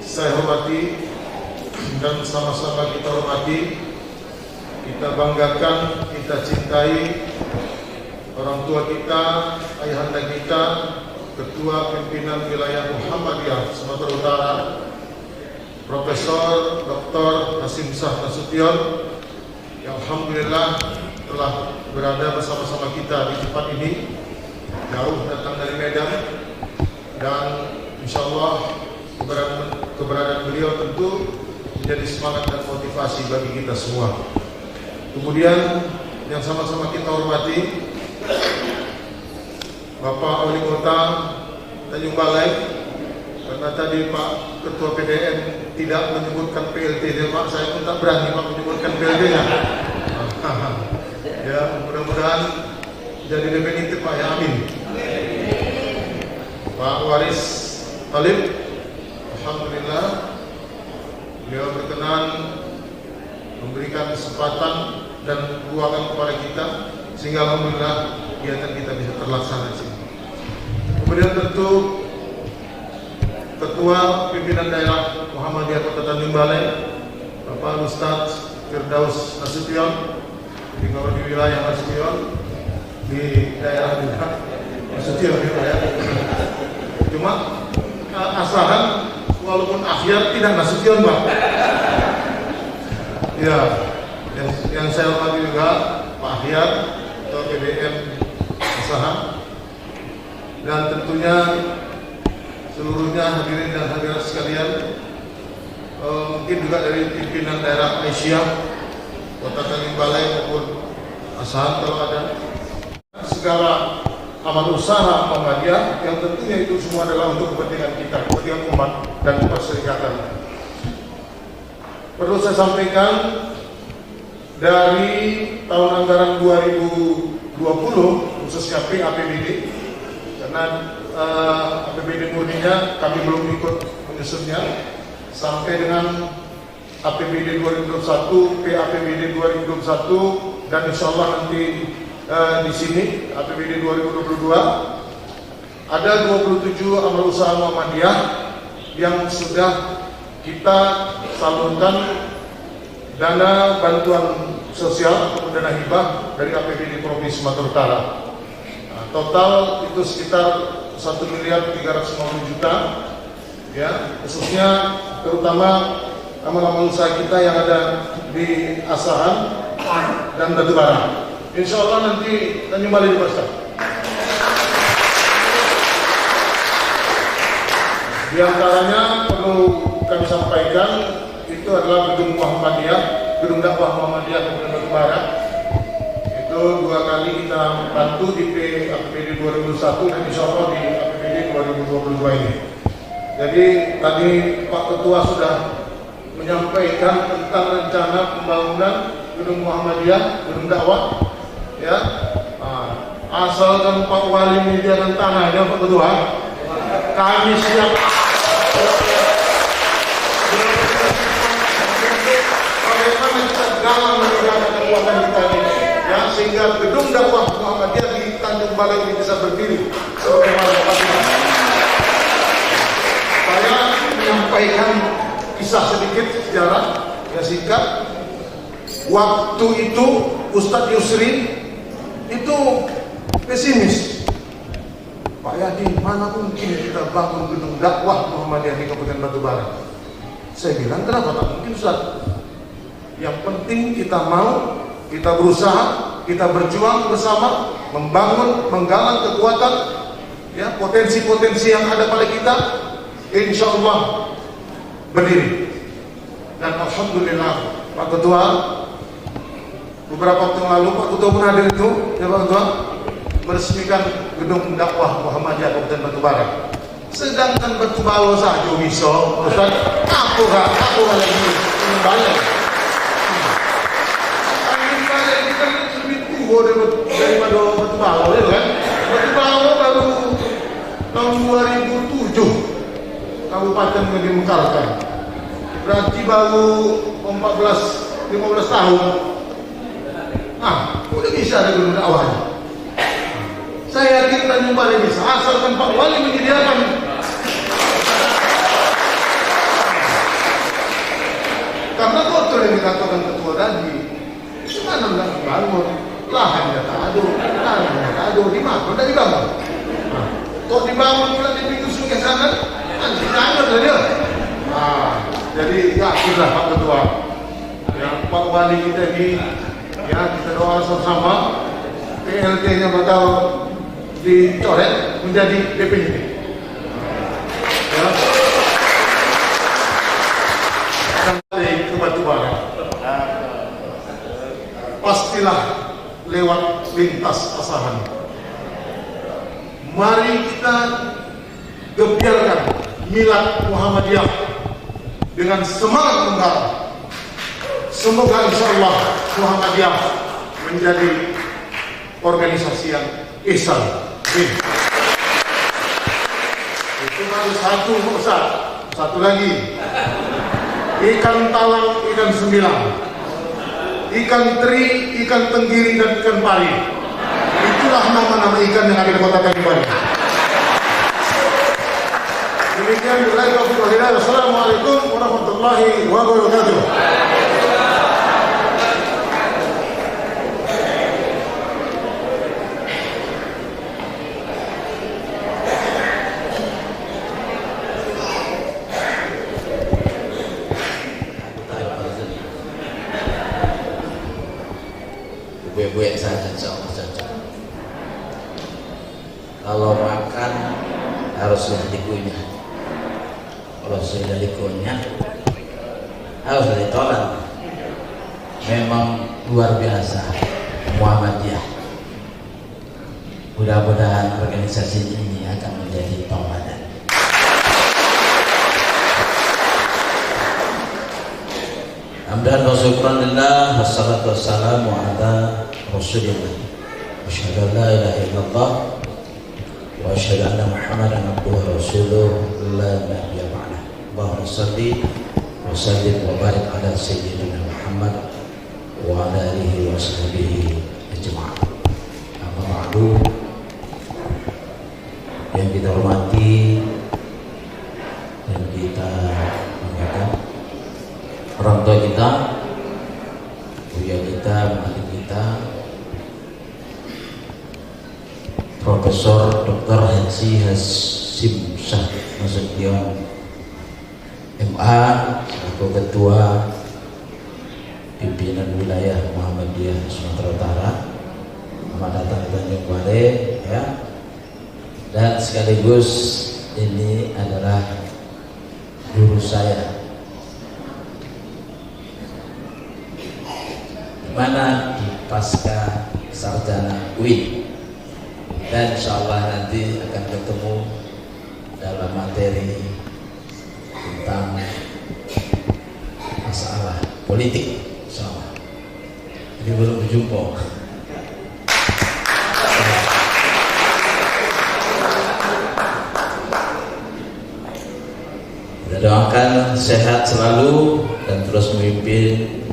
saya hormati dan sama-sama kita hormati, kita banggakan, kita cintai orang tua kita, ayahanda kita, Ketua Pimpinan Wilayah Muhammadiyah Sumatera Utara, Profesor Dr. Hasim Shah Nasution, yang alhamdulillah telah berada bersama-sama kita di tempat ini, jauh datang dari Medan, dan insya Allah keberadaan beliau tentu menjadi semangat dan motivasi bagi kita semua. Kemudian yang sama-sama kita hormati Bapak Wali Kota Tanjung Balai, karena tadi Pak Ketua PDN tidak menyebutkan PLT-nya, Pak, saya pun tak berani Pak menyebutkan PLT-nya. Ya, mudah-mudahan jadi definitif Pak, ya, amin. Pak Waris Talib, alhamdulillah beliau berkenan memberikan kesempatan dan ruangan kepada kita, sehingga alhamdulillah kegiatan kita bisa terlaksana di sini. Kemudian tentu Ketua Pimpinan Daerah Muhammadiyah Kota Tanjung Balai, Bapak Ustaz Firdaus Nasution, di wilayah Nasution, di daerah juga Nasution ya. Cuma Asahan walaupun akhir tidak Nasution, Pak. Ya, yang saya hormati juga Pak Ahyar, Ketua PDN Asahan, dan tentunya seluruhnya hadirin dan hadirat sekalian, mungkin juga dari pimpinan daerah Aisyah, Kota Tanjung Balai maupun Asahan kalau ada, segala amal usaha Muhammadiyah yang tentunya itu semua adalah untuk kepentingan kita, kepentingan umat dan perserikatan. Perlu saya sampaikan, dari tahun anggaran 2020 khususnya PAPBD, karena APBD murninya kami belum ikut menyusunnya, sampai dengan APBD 2021, PAPBD 2021, dan insya Allah nanti di sini APBD 2022 ada 27 amal usaha Muhammadiyah yang sudah kita salurkan dana bantuan sosial atau dana hibah dari APBD Provinsi Sumatera Utara. Total itu sekitar 1.350.000.000, ya, khususnya terutama amal-amal usaha kita yang ada di Asahan dan Batubara. Insya Allah nanti Tanjung Balai dipasang. Di antaranya perlu kami sampaikan itu adalah gedung Muhammadiyah, gedung dakwah Muhammadiyah Kabupaten Batubara. Itu 2 kali kita bantu di APBD 2021 dan insya Allah di APBD 2022 ini. Jadi tadi Pak Ketua sudah menyampaikan tentang rencana pembangunan gedung Muhammadiyah, gedung dakwah, ya. Asalkan Pak Wali menyediakan tanahnya, Pak Ketua, kami siap. Bagaimana kita dalam menjaga kekuatan kita ini, ya, sehingga gedung dakwah Muhammadiyah di Tanjung Balai ini bisa berdiri sebagaimana Pak. Saya menyampaikan kisah sedikit sejarah, ya, singkat. Waktu itu Ustadz Yusri itu pesimis. Pak Yadi, mana mungkin kita bangun gedung dakwah Muhammadiyah di Kabupaten Batubara? Saya bilang, kenapa tak mungkin, Ustaz? Yang penting kita mau, kita berusaha, kita berjuang bersama, membangun, menggalang kekuatan, ya, potensi-potensi yang ada pada kita, insya Allah berdiri. Dan alhamdulillah Pak Ketua, beberapa waktu yang lalu Pak Ketua pun hadir itu, ya Pak Ketua, meresmikan gedung dakwah Muhammadiyah Kabupaten Batubara. Sedangkan Batubara saja bisa, Ustaz, aku lagi balik. Balik kita lebih tua daripada Batubara, ya kan? Batubara baru tahun 2007 Kabupaten dimekarkan. Berarti baru 15 tahun. Udah bisa ada gedung dakwahnya. Saya yakin Tanjung Balai bisa, asalkan Pak Wali menyediakan. Karena kotor yang dikatakan Ketua tadi, itu mana nggak bangun, lahan nggak ada, tanah nggak ada. Pak Wali kita ini, ya kita doa sama-sama PLT-nya bakal dicoret menjadi DPD. Ya. Kembali ke Batubara, pastilah lewat lintas Asahan. Mari kita gebiarkan milad Muhammadiyah dengan semangat membara. Semoga insya Allah Muhammadiyah menjadi organisasi yang ihsan. Itu baru satu, Ustaz. Satu lagi, ikan talang, ikan sembilan, ikan teri, ikan tenggiri, dan ikan pari. Itulah nama-nama ikan yang ada di kota Tanjung. Demikian, Assalamualaikum warahmatullahi wabarakatuh. Buek-buek saja, insya-Allah saja. Kalau makan harus sudah dikunyah. Kalau sudah dikunyah harus ditolak. Memang luar biasa Muhammadiyah. Mudah-mudahan organisasi ini akan menjadi tauladan. Hamdan wa syukran lillah, wassalatu wassalamu ala Rasulillah. Asyhadu an la ilaha illallah wa asyhadu anna Muhammadan abduhu wa rasuluh la nabiyya ba'dah. Allahumma shalli wa sallim wa barik ala sayyidina Muhammad wa ala alihi wa sahbihi ajma'in. Amma ba'du. Yang kita hormati dan kita banggakan orang tua kita, buya kita, malik kita, Profesor Dr. Hensi Hasim Shah Nasution MA selaku Ketua Pimpinan Wilayah Muhammadiyah Sumatera Utara, selamat datang di Tanjung Balai, ya. Dan sekaligus ini adalah guru saya, mana di pasca sarjana UIN, dan insyaallah nanti akan ketemu dalam materi tentang masalah politik, insyaallah. Ini belum berjumpa. Kita doakan sehat selalu dan terus memimpin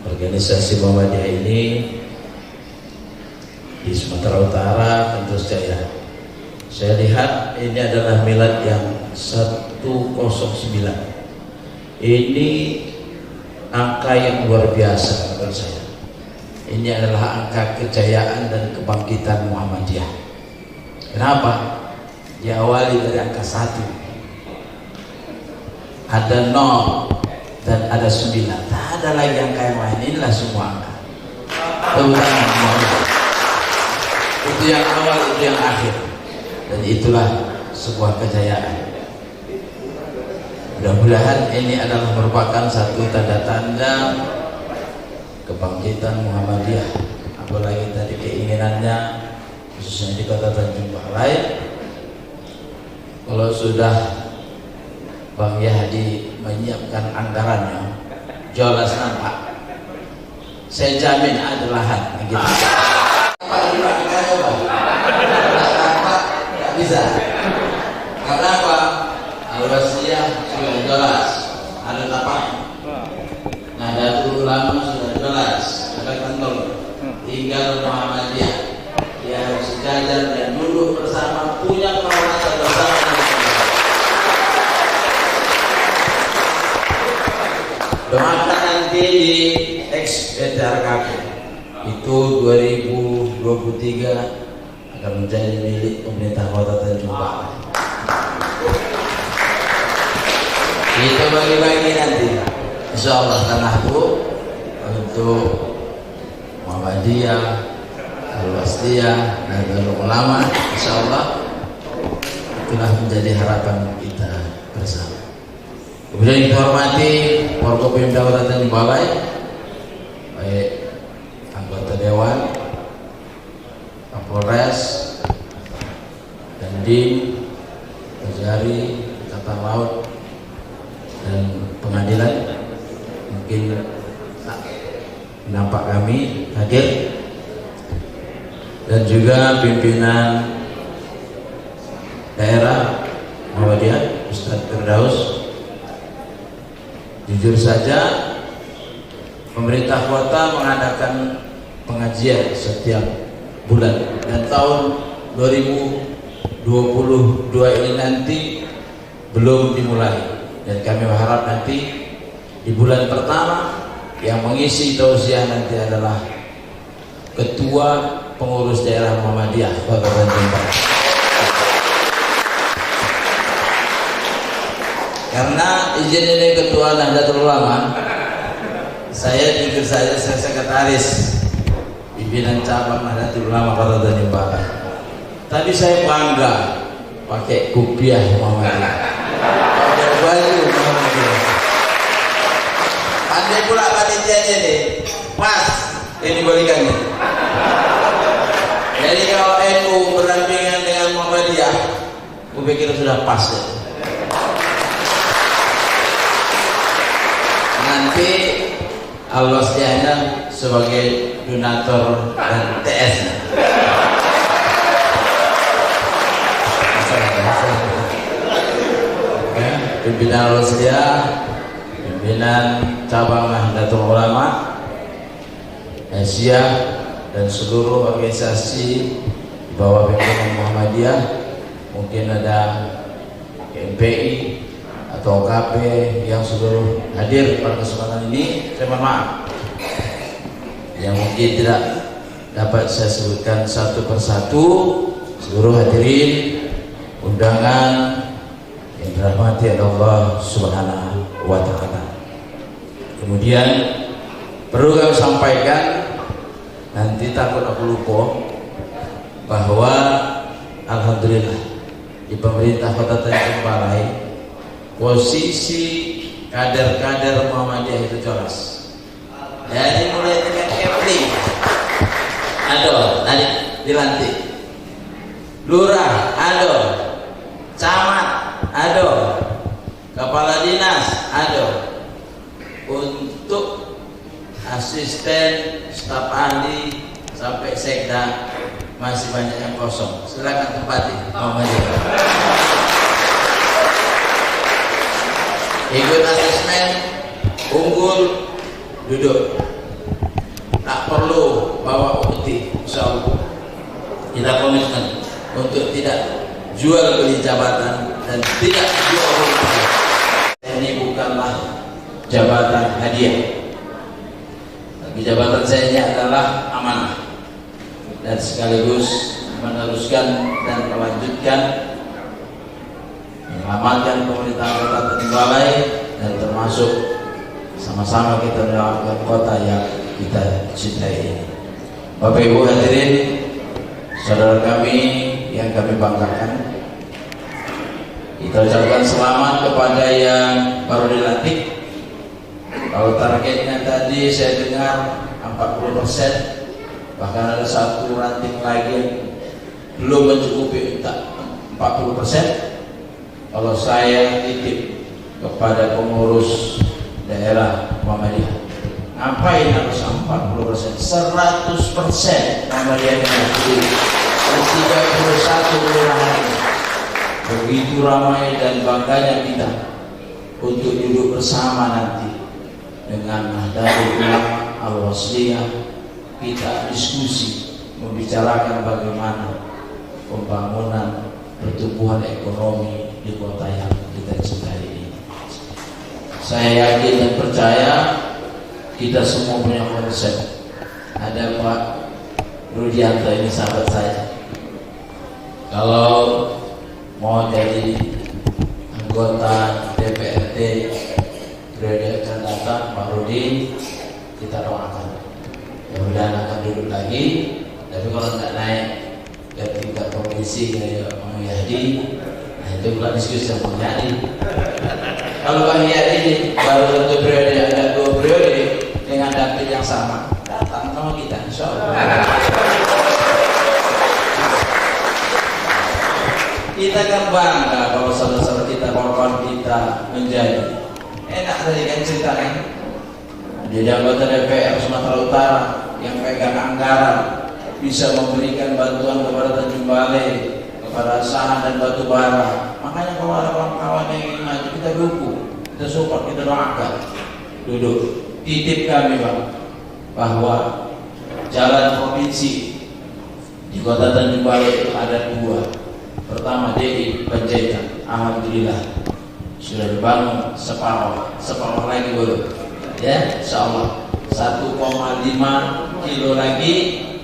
organisasi Muhammadiyah ini di Sumatera Utara dan terus jaya. Saya lihat ini adalah milad yang 109. Ini angka yang luar biasa menurut saya. Ini adalah angka kejayaan dan kebangkitan Muhammadiyah. Kenapa? Diawali dari angka 1. Ada 0 dan ada 9, tak ada lagi angka yang lain. Inilah semua angka. Itu yang awal, itu yang akhir, dan itulah sebuah kejayaan. Mudah-mudahan ini adalah merupakan satu tanda-tanda kebangkitan Muhammadiyah. Apalagi tadi keinginannya khususnya di kota Tanjung Balai, kalau sudah Bang Yahdi menyiapkan anggarannya, jelas nampak. Saya jamin ada lahan gitu. Nggak bisa. Karena apa? Al-Wasiyah sudah jelas, ada tapak. Nahdlatul Ulama sudah jelas, ada kantor. Tinggal Muhammadiyah. Dia harus sejajar dan duduk bersama, punya kehormatan bersama. Doakan nanti di XPTRKP itu 2023 akan menjadi milik pemerintah Kota Tanjung Balai. Kita bagi-bagi nanti, insya Allah tanah itu untuk Muhammadiyah, Al-Wasliyah, Nahdlatul Ulama, insyaallah itulah menjadi harapan kita bersama. Kemudian kita hormati Forkopimda Kabupaten Balai, baik anggota Dewan, Kapolres, Dandim, Kejari, Angkatan Laut, dan Pengadilan. Mungkin nampak kami hadir, dan juga pimpinan daerah Muhammadiyah Ustadz Firdaus. Jujur saja, pemerintah kota mengadakan pengajian setiap bulan, dan tahun 2022 ini nanti belum dimulai, dan kami berharap nanti di bulan pertama yang mengisi tausiah nanti adalah Ketua Pengurus Daerah Muhammadiyah Kabupaten Jombang. Karena izin ini Ketua Nahdlatul Ulama, saya jujur saja saya sekretaris pimpinan cabang Nahdlatul Ulama Kabupaten Jombang. Tapi saya bangga pakai kopiah Muhammadiyah, pakai baju Muhammadiyah. Andai pula panitianya ini pas ini balikannya. Jadi kalau NU berdampingan dengan Muhammadiyah, aku pikir sudah pas ya. Nanti Al-Wasliyahnya sebagai donatur dan TS. Pimpinan Al-Wasliyah, pimpinan cabang Nahdlatul Ulama Asia, dan seluruh organisasi di bawah pimpinan Muhammadiyah, mungkin ada KMPI atau KP yang seluruh hadir pada kesempatan ini. Saya mohon maaf yang mungkin tidak dapat saya sebutkan satu persatu. Seluruh hadirin undangan yang dirahmati Allah Subhanahu wa Ta'ala. Kemudian perlu kami sampaikan, nanti takut aku lupa, bahwa alhamdulillah di pemerintah Kota Tanjung Balai posisi kader-kader Muhammadiyah itu jelas. Dari mulai dengan Kepling, tadi dilantik, lurah, camat, kepala dinas, untuk asisten, staf ahli sampai sekda masih banyak yang kosong. Silakan tempati Muhammadiyah. Ikut asesmen, unggul, duduk. Tak perlu bawa putih, insyaallah. Kita komitmen untuk tidak jual beli jabatan dan tidak jual beli putih. Ini bukanlah jabatan hadiah, tapi jabatan saya ini adalah amanah, dan sekaligus meneruskan dan melanjutkan menyelamatkan pemerintah Kota Tanjung Balai, dan termasuk sama-sama kita menyelamatkan kota yang kita cintai ini. Bapak Ibu hadirin, saudara kami yang kami banggakan, kita ucapkan selamat kepada yang baru dilantik. Kalau targetnya tadi saya dengar 40%, bahkan ada satu ranting lagi yang belum mencukupi 40%. Kalau saya titip kepada pengurus daerah Muhammadiyah, ngapain harus 40%? 100% Muhammadiyah mengakui 31 kelurahan ini. Begitu ramai dan bangganya kita untuk duduk bersama nanti dengan Nahdlatul Ulama, Al-Wasliyah, kita diskusi membicarakan bagaimana pembangunan pertumbuhan ekonomi di kota yang kita cintai ini. Saya yakin dan percaya kita semua punya konsep. Ada Pak Rudianto, ini sahabat saya. Kalau mau jadi anggota DPRD periode akan datang, Pak Rudi, kita doakan. mudah-mudahan akan duduk lagi. Tapi kalau nggak naik ke tingkat provinsi kayak Bang Yadi, nah itu pula diskusi sama Bang Yadi. Kalau Bang Yadi baru 1 periode, ada 2 periode dengan dapil yang sama, datang sama kita, insya Allah. Kita kan bangga kalau saudara-saudara kita, kawan-kawan kita menjadi. Enak tadi kan ceritanya. Jadi anggota DPR Sumatera Utara yang pegang anggaran bisa memberikan bantuan kepada Tanjung Balai, kepada Sahan dan Batu Bara. Makanya kalau ada kawan-kawan yang ingin maju, kita dukung, kita support, kita doakan. Duduk. Titip kami Bang, bahwa jalan provinsi di Kota Tanjung Balai itu ada 2. Pertama DI Panjaitan, alhamdulillah sudah dibangun separuh lagi belum, ya, insyaallah 1,5 kilo lagi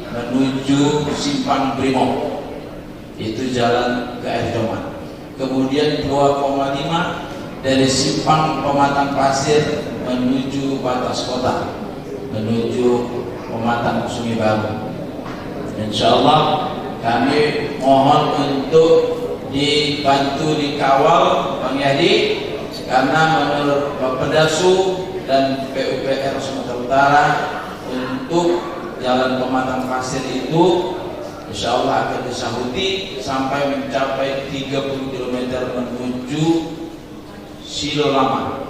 menuju Simpang Brimob, itu jalan ke Air Joman. Kemudian 2,5 dari Simpang Pematang Pasir menuju batas kota, menuju Pematang Sumi Baru. Insyaallah kami mohon untuk dibantu dikawal Bang Yadi, karena menurut Bapak Dasu dan PUPR Sumatera Utara untuk jalan Pematang Pasir itu insya Allah akan disahuti sampai mencapai 30 km menuju Silo Lama.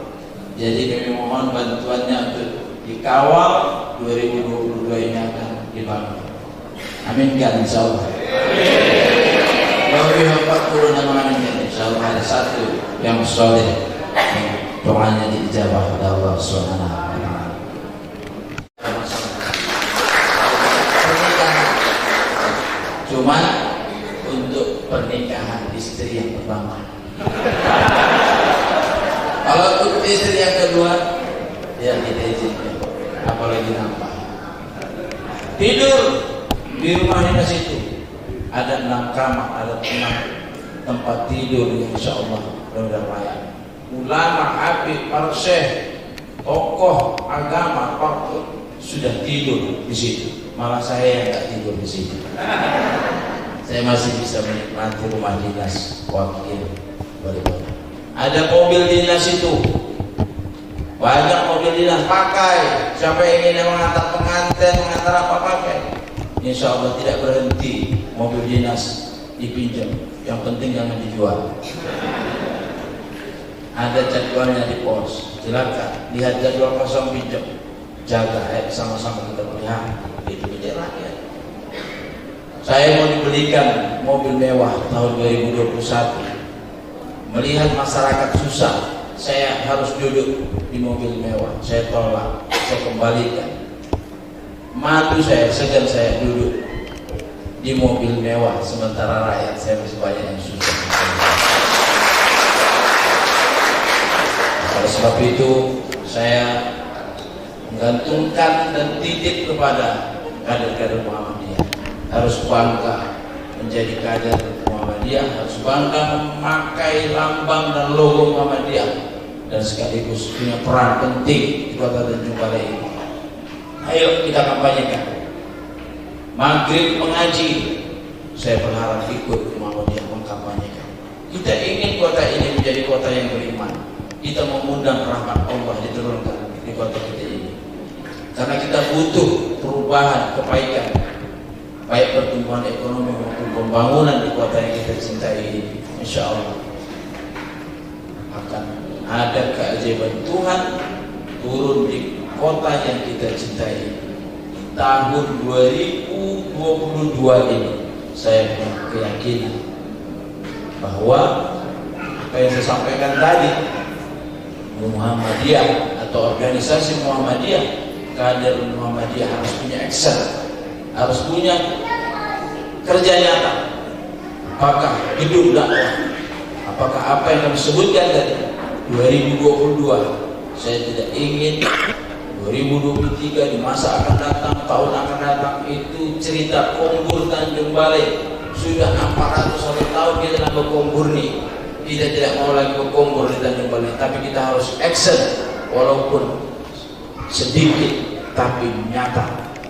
Jadi kami mohon bantuannya untuk dikawal, 2022 ini akan dibangun. Amin kan insya Allah. Lebih 40 nama amin insya Allah ada 1 yang soleh, doanya diijabah oleh Allah Subhanahu wa taala. Pernikahan cuma untuk pernikahan istri yang pertama. Kalau untuk istri yang kedua, ya kita izinkan, apalagi nampak. Tidur di rumah dinas itu ada 6 kamar, ada 6 tempat tidur yang insya Allah benar-benar layak. Ulama, habib, para syekh, tokoh agama, tokoh sudah tidur di situ. Malah saya yang nggak tidur di situ. Saya masih bisa menikmati rumah dinas wakil wali kota. Ada mobil dinas itu, banyak mobil dinas pakai. Siapa yang ingin mengantar pengantin, mengantar apa pakai. Insya Allah tidak berhenti mobil dinas dipinjam. Yang penting jangan dijual. Ada jadwalnya di pos. Silakan lihat jadwal kosong, pinjam. Jaga, sama-sama kita pelihara. Itu milik rakyat. Saya mau dibelikan mobil mewah tahun 2021. Melihat masyarakat susah, saya harus duduk di mobil mewah. Saya tolak, saya kembalikan. Malu saya, segan saya duduk di mobil mewah, sementara rakyat saya masih banyak yang susah. Oleh sebab itu saya menggantungkan dan titip kepada kader-kader Muhammadiyah, harus bangga menjadi kader Muhammadiyah, harus bangga memakai lambang dan logo Muhammadiyah, dan sekaligus punya peran penting di Kota Tanjung Balai ini. Ayo kita kampanyekan. Maghrib mengaji, saya berharap ikut Muhammadiyah mengkampanyekan. Kita ingin kota ini menjadi kota yang beriman. Kita mengundang rahmat Allah diturunkan di kota kita ini. Karena kita butuh perubahan, kebaikan, baik pertumbuhan ekonomi maupun pembangunan di kota yang kita cintai ini. Insya Allah akan ada keajaiban Tuhan turun di kota yang kita cintai. Tahun 2022 ini saya punya keyakinan bahwa apa yang saya sampaikan tadi, Muhammadiyah atau organisasi Muhammadiyah, kader Muhammadiyah harus punya action, harus punya kerja nyata. Apakah gedung dakwah, apakah apa yang kami sebutkan tadi 2022, saya tidak ingin 2023 di masa akan datang, tahun akan datang itu cerita Kombur Tanjung Balai sudah 400 tahun kita nak berkombur nih. Kita tidak mau lagi berkombur di Tanjung Balai, tapi kita harus action walaupun sedikit tapi nyata.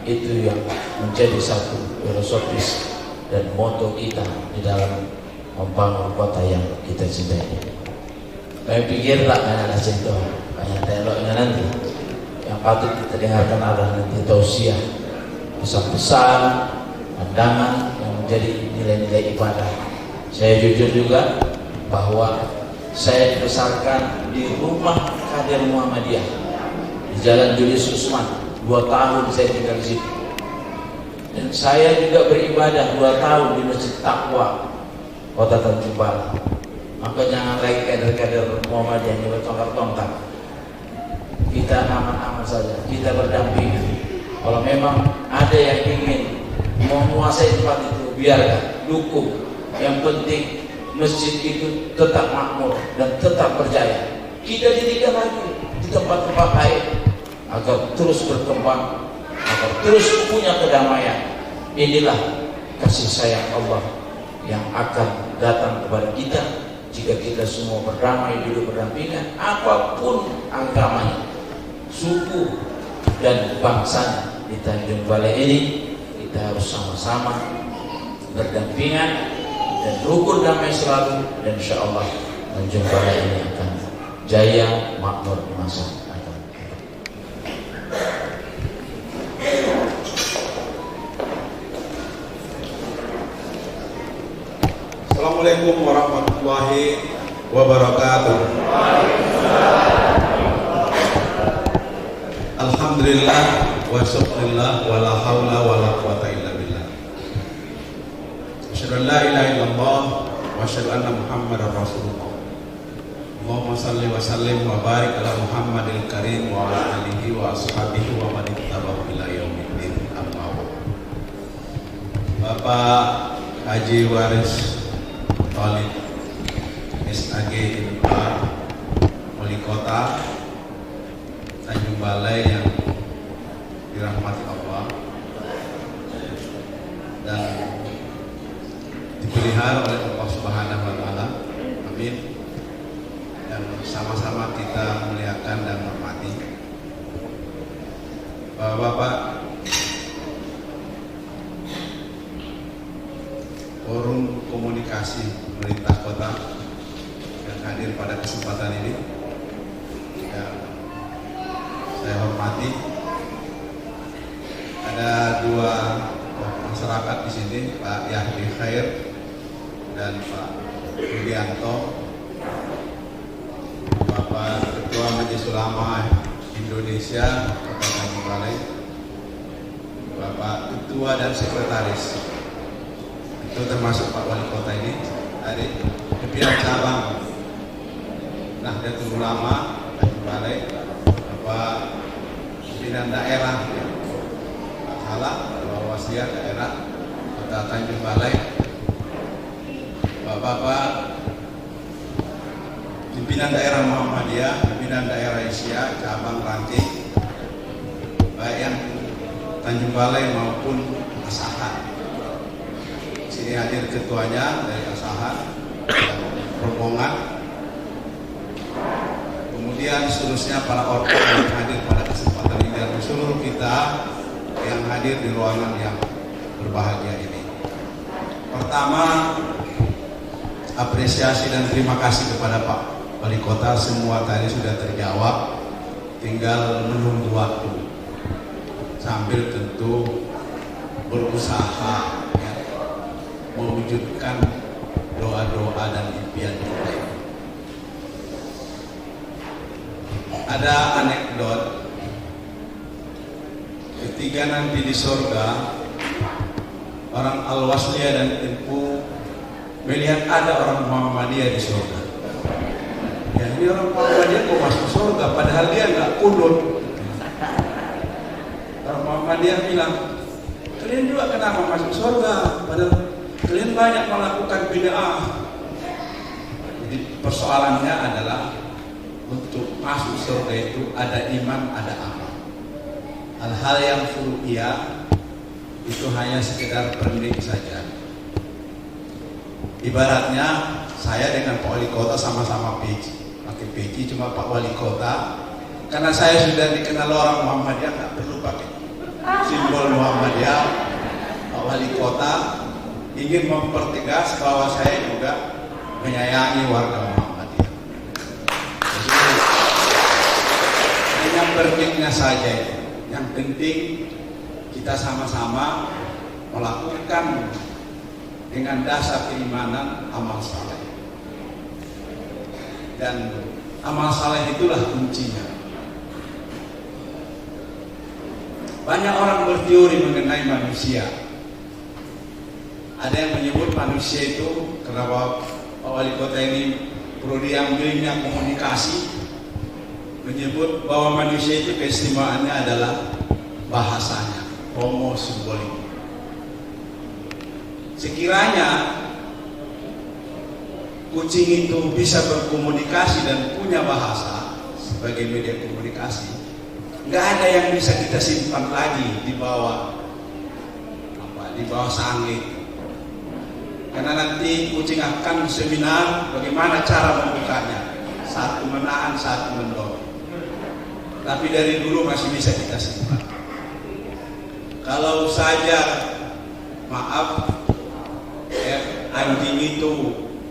Itu yang menjadi satu filosofis dan moto kita di dalam membangun kota yang kita cintai. Saya pikir tak banyak cerita, banyak dialognya nanti yang patut kita dengarkan adalah nanti tausiah, pesan-pesan, pandangan yang menjadi nilai-nilai ibadah. Saya jujur juga bahwa saya dibesarkan di rumah Kader Muhammadiyah di Jalan Julius Usman. 2 tahun saya tinggal di situ. Dan saya juga beribadah 2 tahun di Masjid Taqwa Kota Tanjung Balai. Maka jangan lagi kader-kader Muhammadiyah ini bertongkar-tongkar. Kita aman-aman saja, kita berdampingan. Kalau memang ada yang ingin menguasai tempat itu, biarkan, dukung. Yang penting masjid itu tetap makmur dan tetap berjaya. Kita didirikan lagi di tempat-tempat lain agar terus berkembang, agar terus punya kedamaian. Inilah kasih sayang Allah yang akan datang kepada kita jika kita semua berdamai, hidup berdampingan, apapun agamanya, suku dan bangsanya di Tanjung Balai ini. Kita harus sama-sama berdampingan dan rukun damai selalu, dan insya Allah Tanjung Balai ini akan jaya makmur di masa akan. Assalamualaikum warahmatullahi wabarakatuh. Alhamdulillah wa syukurillah wa la hawla wa la quwata illa billah. Asyhadu an la ilaha illallah wa asyhadu anna Muhammadar Rasulullah. Allahumma salli wa sallim wa barik ala Muhammadil karim wa ala alihi wa ashabihi wa man ittabahu ila yaumiddin. Amma ba'd. Bapak Haji Waris Khalid SAG Ilpar, Wali Kota Tanjung Balai yang dirahmati Allah dan dipelihara oleh Allah Subhanahu wa taala. Amin. Dan sama-sama kita muliakan dan hormati Bapak-bapak, forum komunikasi pemerintah kota yang hadir pada kesempatan ini yang saya hormati. Ada 2 masyarakat di sini, Pak Yahdi Khair dan Pak Rudianto, Bapak Ketua Majelis Ulama Indonesia Kota Tanjung Balai, Bapak Ketua dan Sekretaris, itu termasuk Pak Wali Kota ini dari pimpinan cabang Nahdlatul Ulama Tanjung Balai, Bapak pimpinan daerah Pak Halak, Bapak Wasiat daerah Kota Tanjung Balai, Bapak-bapak pimpinan daerah Muhammadiyah, pimpinan daerah Isya, cabang Ranting, baik yang Tanjung Balai maupun Asahan. Sini hadir ketuanya dari Asahan, rombongan. Kemudian seterusnya para ormas yang hadir pada kesempatan ini dan seluruh kita yang hadir di ruangan yang berbahagia ini. Pertama, apresiasi dan terima kasih kepada Pak Wali Kota. Semua tadi sudah terjawab, tinggal menunggu waktu sambil tentu berusaha ya, mewujudkan doa-doa dan impian kita. Ada anekdot ketika nanti di surga orang Al-Wasliyah dan Ilmu melihat ada orang Muhammadiyah di surga. Ya, ini orang Muhammadiyah kok masuk surga padahal dia nggak kunut. Orang Muhammadiyah bilang, kalian juga kenapa masuk surga padahal kalian banyak melakukan bid'ah. Jadi persoalannya adalah untuk masuk surga itu ada iman, ada amal. Hal-hal yang furu'iyah itu hanya sekedar pernik saja. Ibaratnya saya dengan Pak Wali Kota sama-sama peci, pakai peci, cuma Pak Wali Kota karena saya sudah dikenal orang Muhammadiyah nggak perlu pakai simbol Muhammadiyah, Pak Wali Kota ingin mempertegas bahwa saya juga menyayangi warga Muhammadiyah. Jadi, hanya berniknya saja itu. Yang penting kita sama-sama melakukan dengan dasar keimanan amal saleh. Dan amal saleh itulah kuncinya. Banyak orang berteori mengenai manusia. Ada yang menyebut manusia itu, karena Pak Wali Kota ini perlu diambilnya komunikasi, menyebut bahwa manusia itu keistimewaannya adalah bahasanya, homo symbolik. Sekiranya kucing itu bisa berkomunikasi dan punya bahasa sebagai media komunikasi, nggak ada yang bisa kita simpan lagi di bawah sanggit. Karena nanti kucing akan seminar bagaimana cara membukanya, satu menahan, satu mendorong. Tapi dari dulu masih bisa kita simpan. Kalau saja anjing itu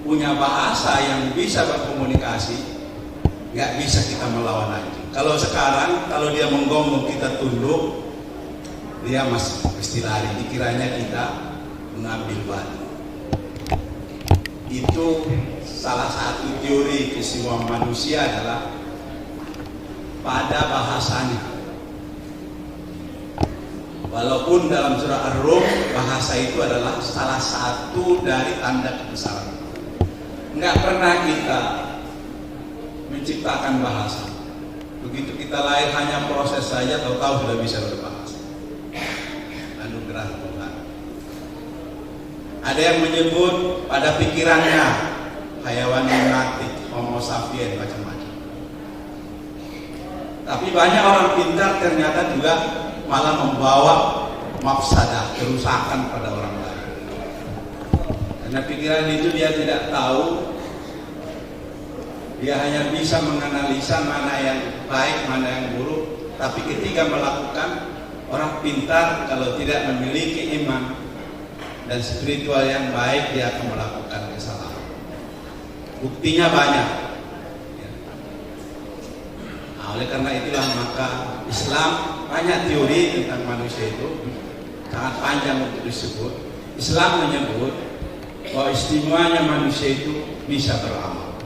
punya bahasa yang bisa berkomunikasi, nggak bisa kita melawan anjing. Kalau sekarang, kalau dia menggonggong kita tunduk, dia mesti lari. Dikiranya kita mengambil batu. Itu salah satu teori keistimewaan manusia adalah pada bahasanya. Walaupun dalam surah Ar-Rum bahasa itu adalah salah satu dari tanda kebesaran. Enggak pernah kita menciptakan bahasa. Begitu kita lahir hanya proses saja, tahu-tahu sudah bisa berbahasa. Anugerah Tuhan. Ada yang menyebut pada pikirannya hayawan lunatik, homo sapien, macam-macam. Tapi banyak orang pintar ternyata juga malah membawa mafsadah, kerusakan pada orang lain. Karena pikiran itu dia tidak tahu, dia hanya bisa menganalisa mana yang baik, mana yang buruk. Tapi ketika melakukan, orang pintar kalau tidak memiliki iman dan spiritual yang baik, dia akan melakukan kesalahan. Buktinya banyak. Nah, oleh karena itulah maka Islam banyak teori tentang manusia itu, sangat panjang untuk disebut. Islam menyebut bahwa istimewanya manusia itu bisa beramal.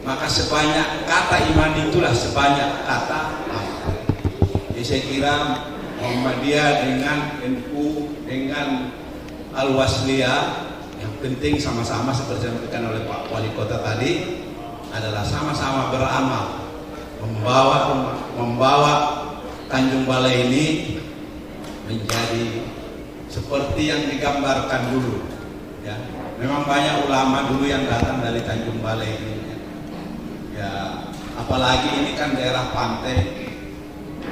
Maka sebanyak kata iman itulah sebanyak kata amal. Jadi saya kira Muhammadiyah dengan NU, dengan Al-Wasliyah, yang penting sama-sama seperti yang dikatakan oleh Pak Wali Kota tadi adalah sama-sama beramal, membawa Tanjung Balai ini menjadi seperti yang digambarkan dulu. Ya, memang banyak ulama dulu yang datang dari Tanjung Balai ini. Ya, apalagi ini kan daerah pantai.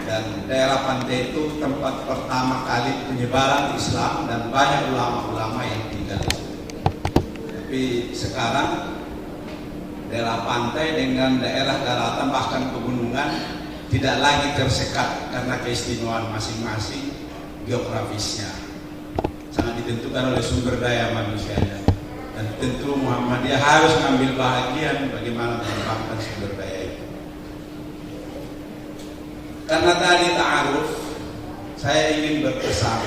Dan daerah pantai itu tempat pertama kali penyebaran Islam dan banyak ulama-ulama yang tinggal di situ. Tapi sekarang daerah pantai dengan daerah daratan bahkan pegunungan tidak lagi tersekat karena keistimewaan masing-masing geografisnya. Sangat ditentukan oleh sumber daya manusianya. Dan tentu Muhammadiyah harus mengambil bahagian bagaimana mengembangkan sumber daya itu. Karena tadi ta'aruf, saya ingin berpesan.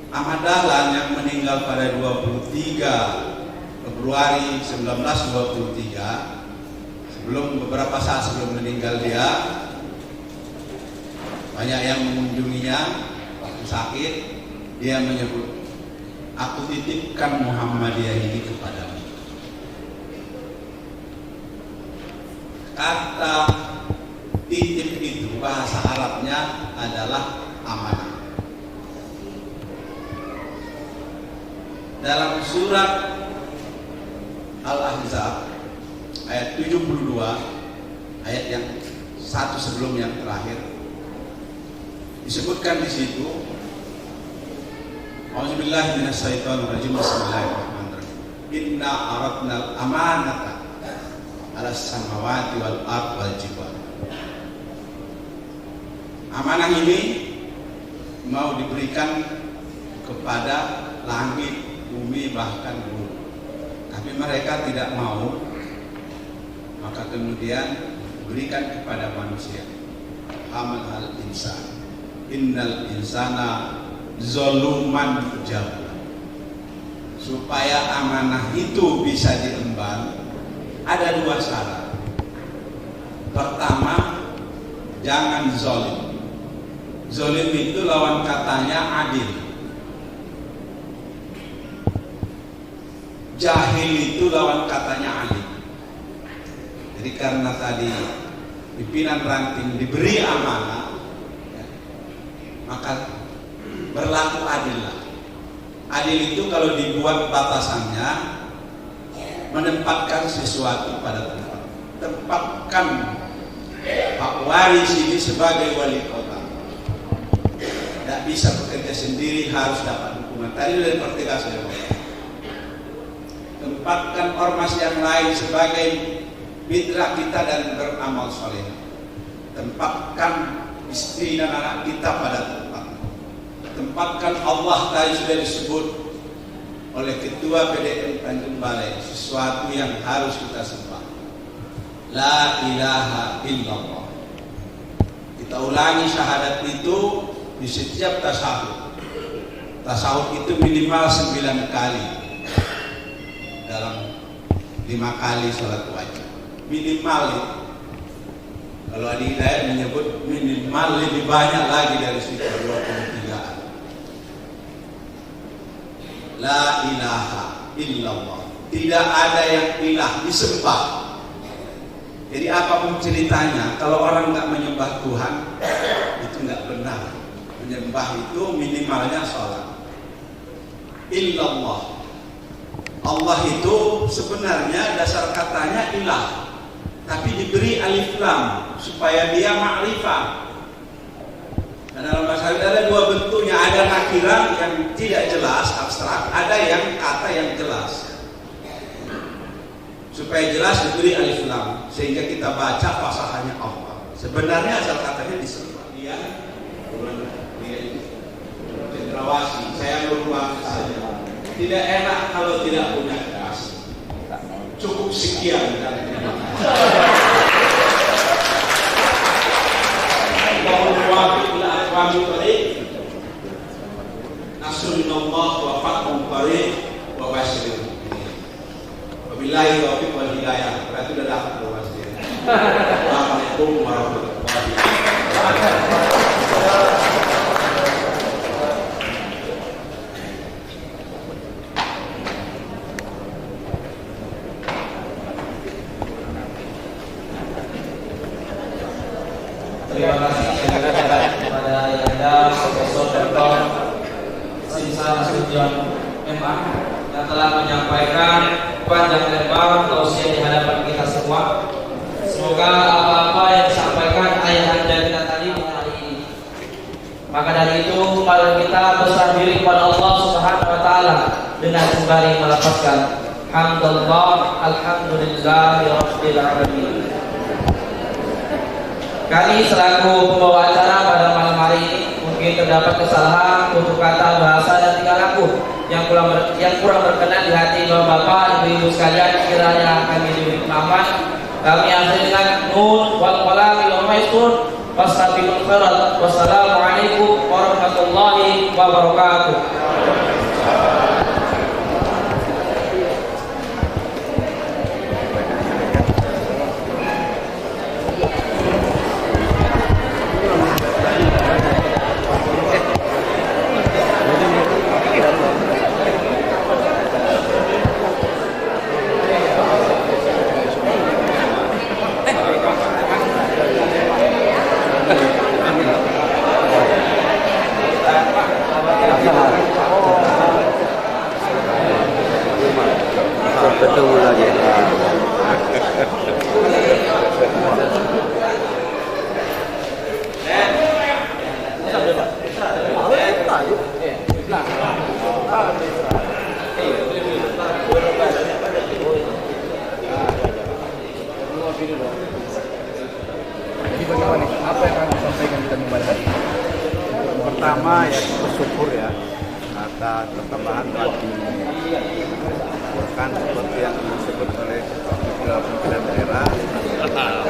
Ahmad Dahlan yang meninggal pada 23 Februari 1923, beberapa saat sebelum meninggal dia, banyak yang mengunjunginya waktu sakit. Dia menyebut, aku titipkan Muhammadiyah ini kepadamu. Kata titip itu bahasa Arabnya adalah amanah. Dalam surat Al-Ahzab ayat 72, ayat yang satu sebelum yang terakhir, disebutkan di situ, A'udzubillahi minasyaitonirrajim, bismillahirrahmanirrahim. Inna aradnal amanata 'alas samawati wal ardh wal jibal. Amanah ini mau diberikan kepada langit, bumi, bahkan gunung. Tapi mereka tidak mau, maka kemudian berikan kepada manusia. Amal al insan, innal insana zaluman jahula. Supaya amanah itu bisa diemban, ada 2 syarat. Pertama, jangan zalim. Zalim itu lawan katanya adil. Jahil itu lawan katanya alim. Jadi karena tadi pimpinan ranting diberi amanah, ya, maka berlaku adil lah. Adil itu kalau dibuat batasannya, menempatkan sesuatu pada tempat. Tempatkan Pak Waris ini sebagai wali kota. Tidak bisa bekerja sendiri, harus dapat hukuman. Tadi sudah dipertegas oleh Bapak. Tempatkan ormas yang lain sebagai mitra kita dan beramal soleh. Tempatkan istri dan anak kita pada tempat. Tempatkan Allah tadi sudah disebut oleh Ketua PDM Tanjung Balai, sesuatu yang harus kita sembah. La ilaha illallah. Kita ulangi syahadat itu di setiap tasawuf. Tasawuf itu minimal 9 kali dalam 5 kali sholat wajib. Minimal itu. Kalau Adi Hidayat menyebut minimal lebih banyak lagi dari situ, 23. La ilaha illallah. Tidak ada yang ilah disembah. Jadi apapun ceritanya, kalau orang nggak menyembah Tuhan, itu nggak benar. Menyembah itu minimalnya sholat. Illallah. Allah itu sebenarnya dasar katanya ilah, tapi diberi alif lam supaya dia ma'rifah. Dan dalam bahasa Arab ada 2 bentuknya, ada nakirah yang tidak jelas, abstrak, ada yang kata yang jelas. Supaya jelas diberi alif lam sehingga kita baca fasahannya Allah. Sebenarnya asal katanya disembah. Dia cendrawasih, saya berubah saja. Tidak enak kalau tidak punya gas. Cukup sekian dan Nasrullah wa fathun qarib wa basyiril mu'minin. Wabillahi taufiq wal hidayah. Berarti sudah dapat wasir. Assalamualaikum warahmatullahi wabarakatuh. Terima kasih kepada Yanda Profesor Dr. Simsa Nasution MA yang telah menyampaikan panjang lebar tausiah di hadapan kita semua. Semoga apa-apa yang disampaikan ayahanda kita tadi di hari ini. Maka dari itu mari kita berserah diri kepada Allah Subhanahu wa taala dengan sembari melafazkan hamdalillah alhamdulillahi rabbil alamin. Kami selaku pembawa acara pada malam hari ini mungkin terdapat kesalahan tutur kata, bahasa dan tingkah laku yang kurang berkenan di hati bapak-bapak, ibu-ibu sekalian, kiranya kami diberi maafan. Kami akhiri dengan nun wal qalam wa maistur wastabiqul khairat. Wassalamualaikum warahmatullahi wabarakatuh. Ketemu lagi. Jadi bagaimana nih? Apa yang akan disampaikan kita pada hari ini? Pertama, pertama ya bersyukur ya atas pertambahan bagi bukan seperti yang disebut oleh pimpinan daerah sampai 18.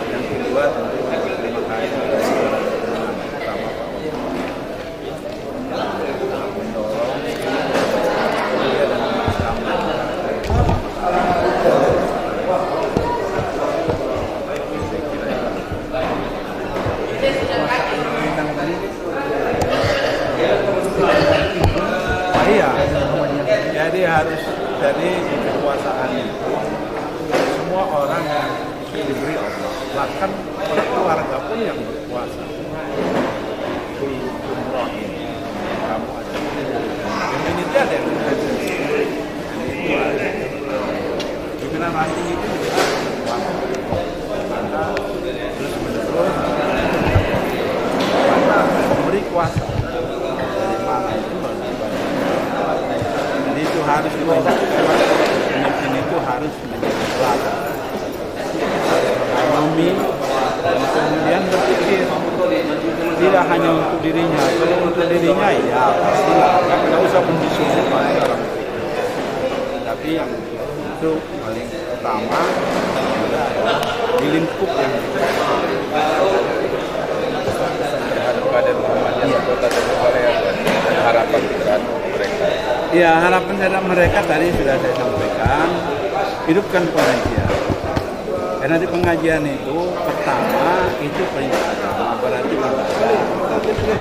Yang kedua tentu terima kasih pertama Pak mendorong dia dan bersama iya, jadi harus dari kekuasaan itu semua orang yang diberi Allah, bahkan keluarga pun yang berkuasa. Kamu ada ini dia ada yang pimpinan ranting itu juga maka terus menerus karena memberi kuasa dari mana itu jadi itu harus ditunjukkan pemimpin itu harus menjadi teladan ekonomi dan kemudian berpikir tidak hanya untuk dirinya, kalau untuk dirinya ya pastilah nggak usah mendiskusikan orang, tapi yang itu paling utama adalah di lingkup yang terhadap kader Muhammadiyah Kota Tasikmalaya dan harapan terhadap mereka. Ya, harapan terhadap mereka tadi sudah saya sampaikan, hidupkan pengajian. Karena di pengajian itu pertama itu perintah agama berarti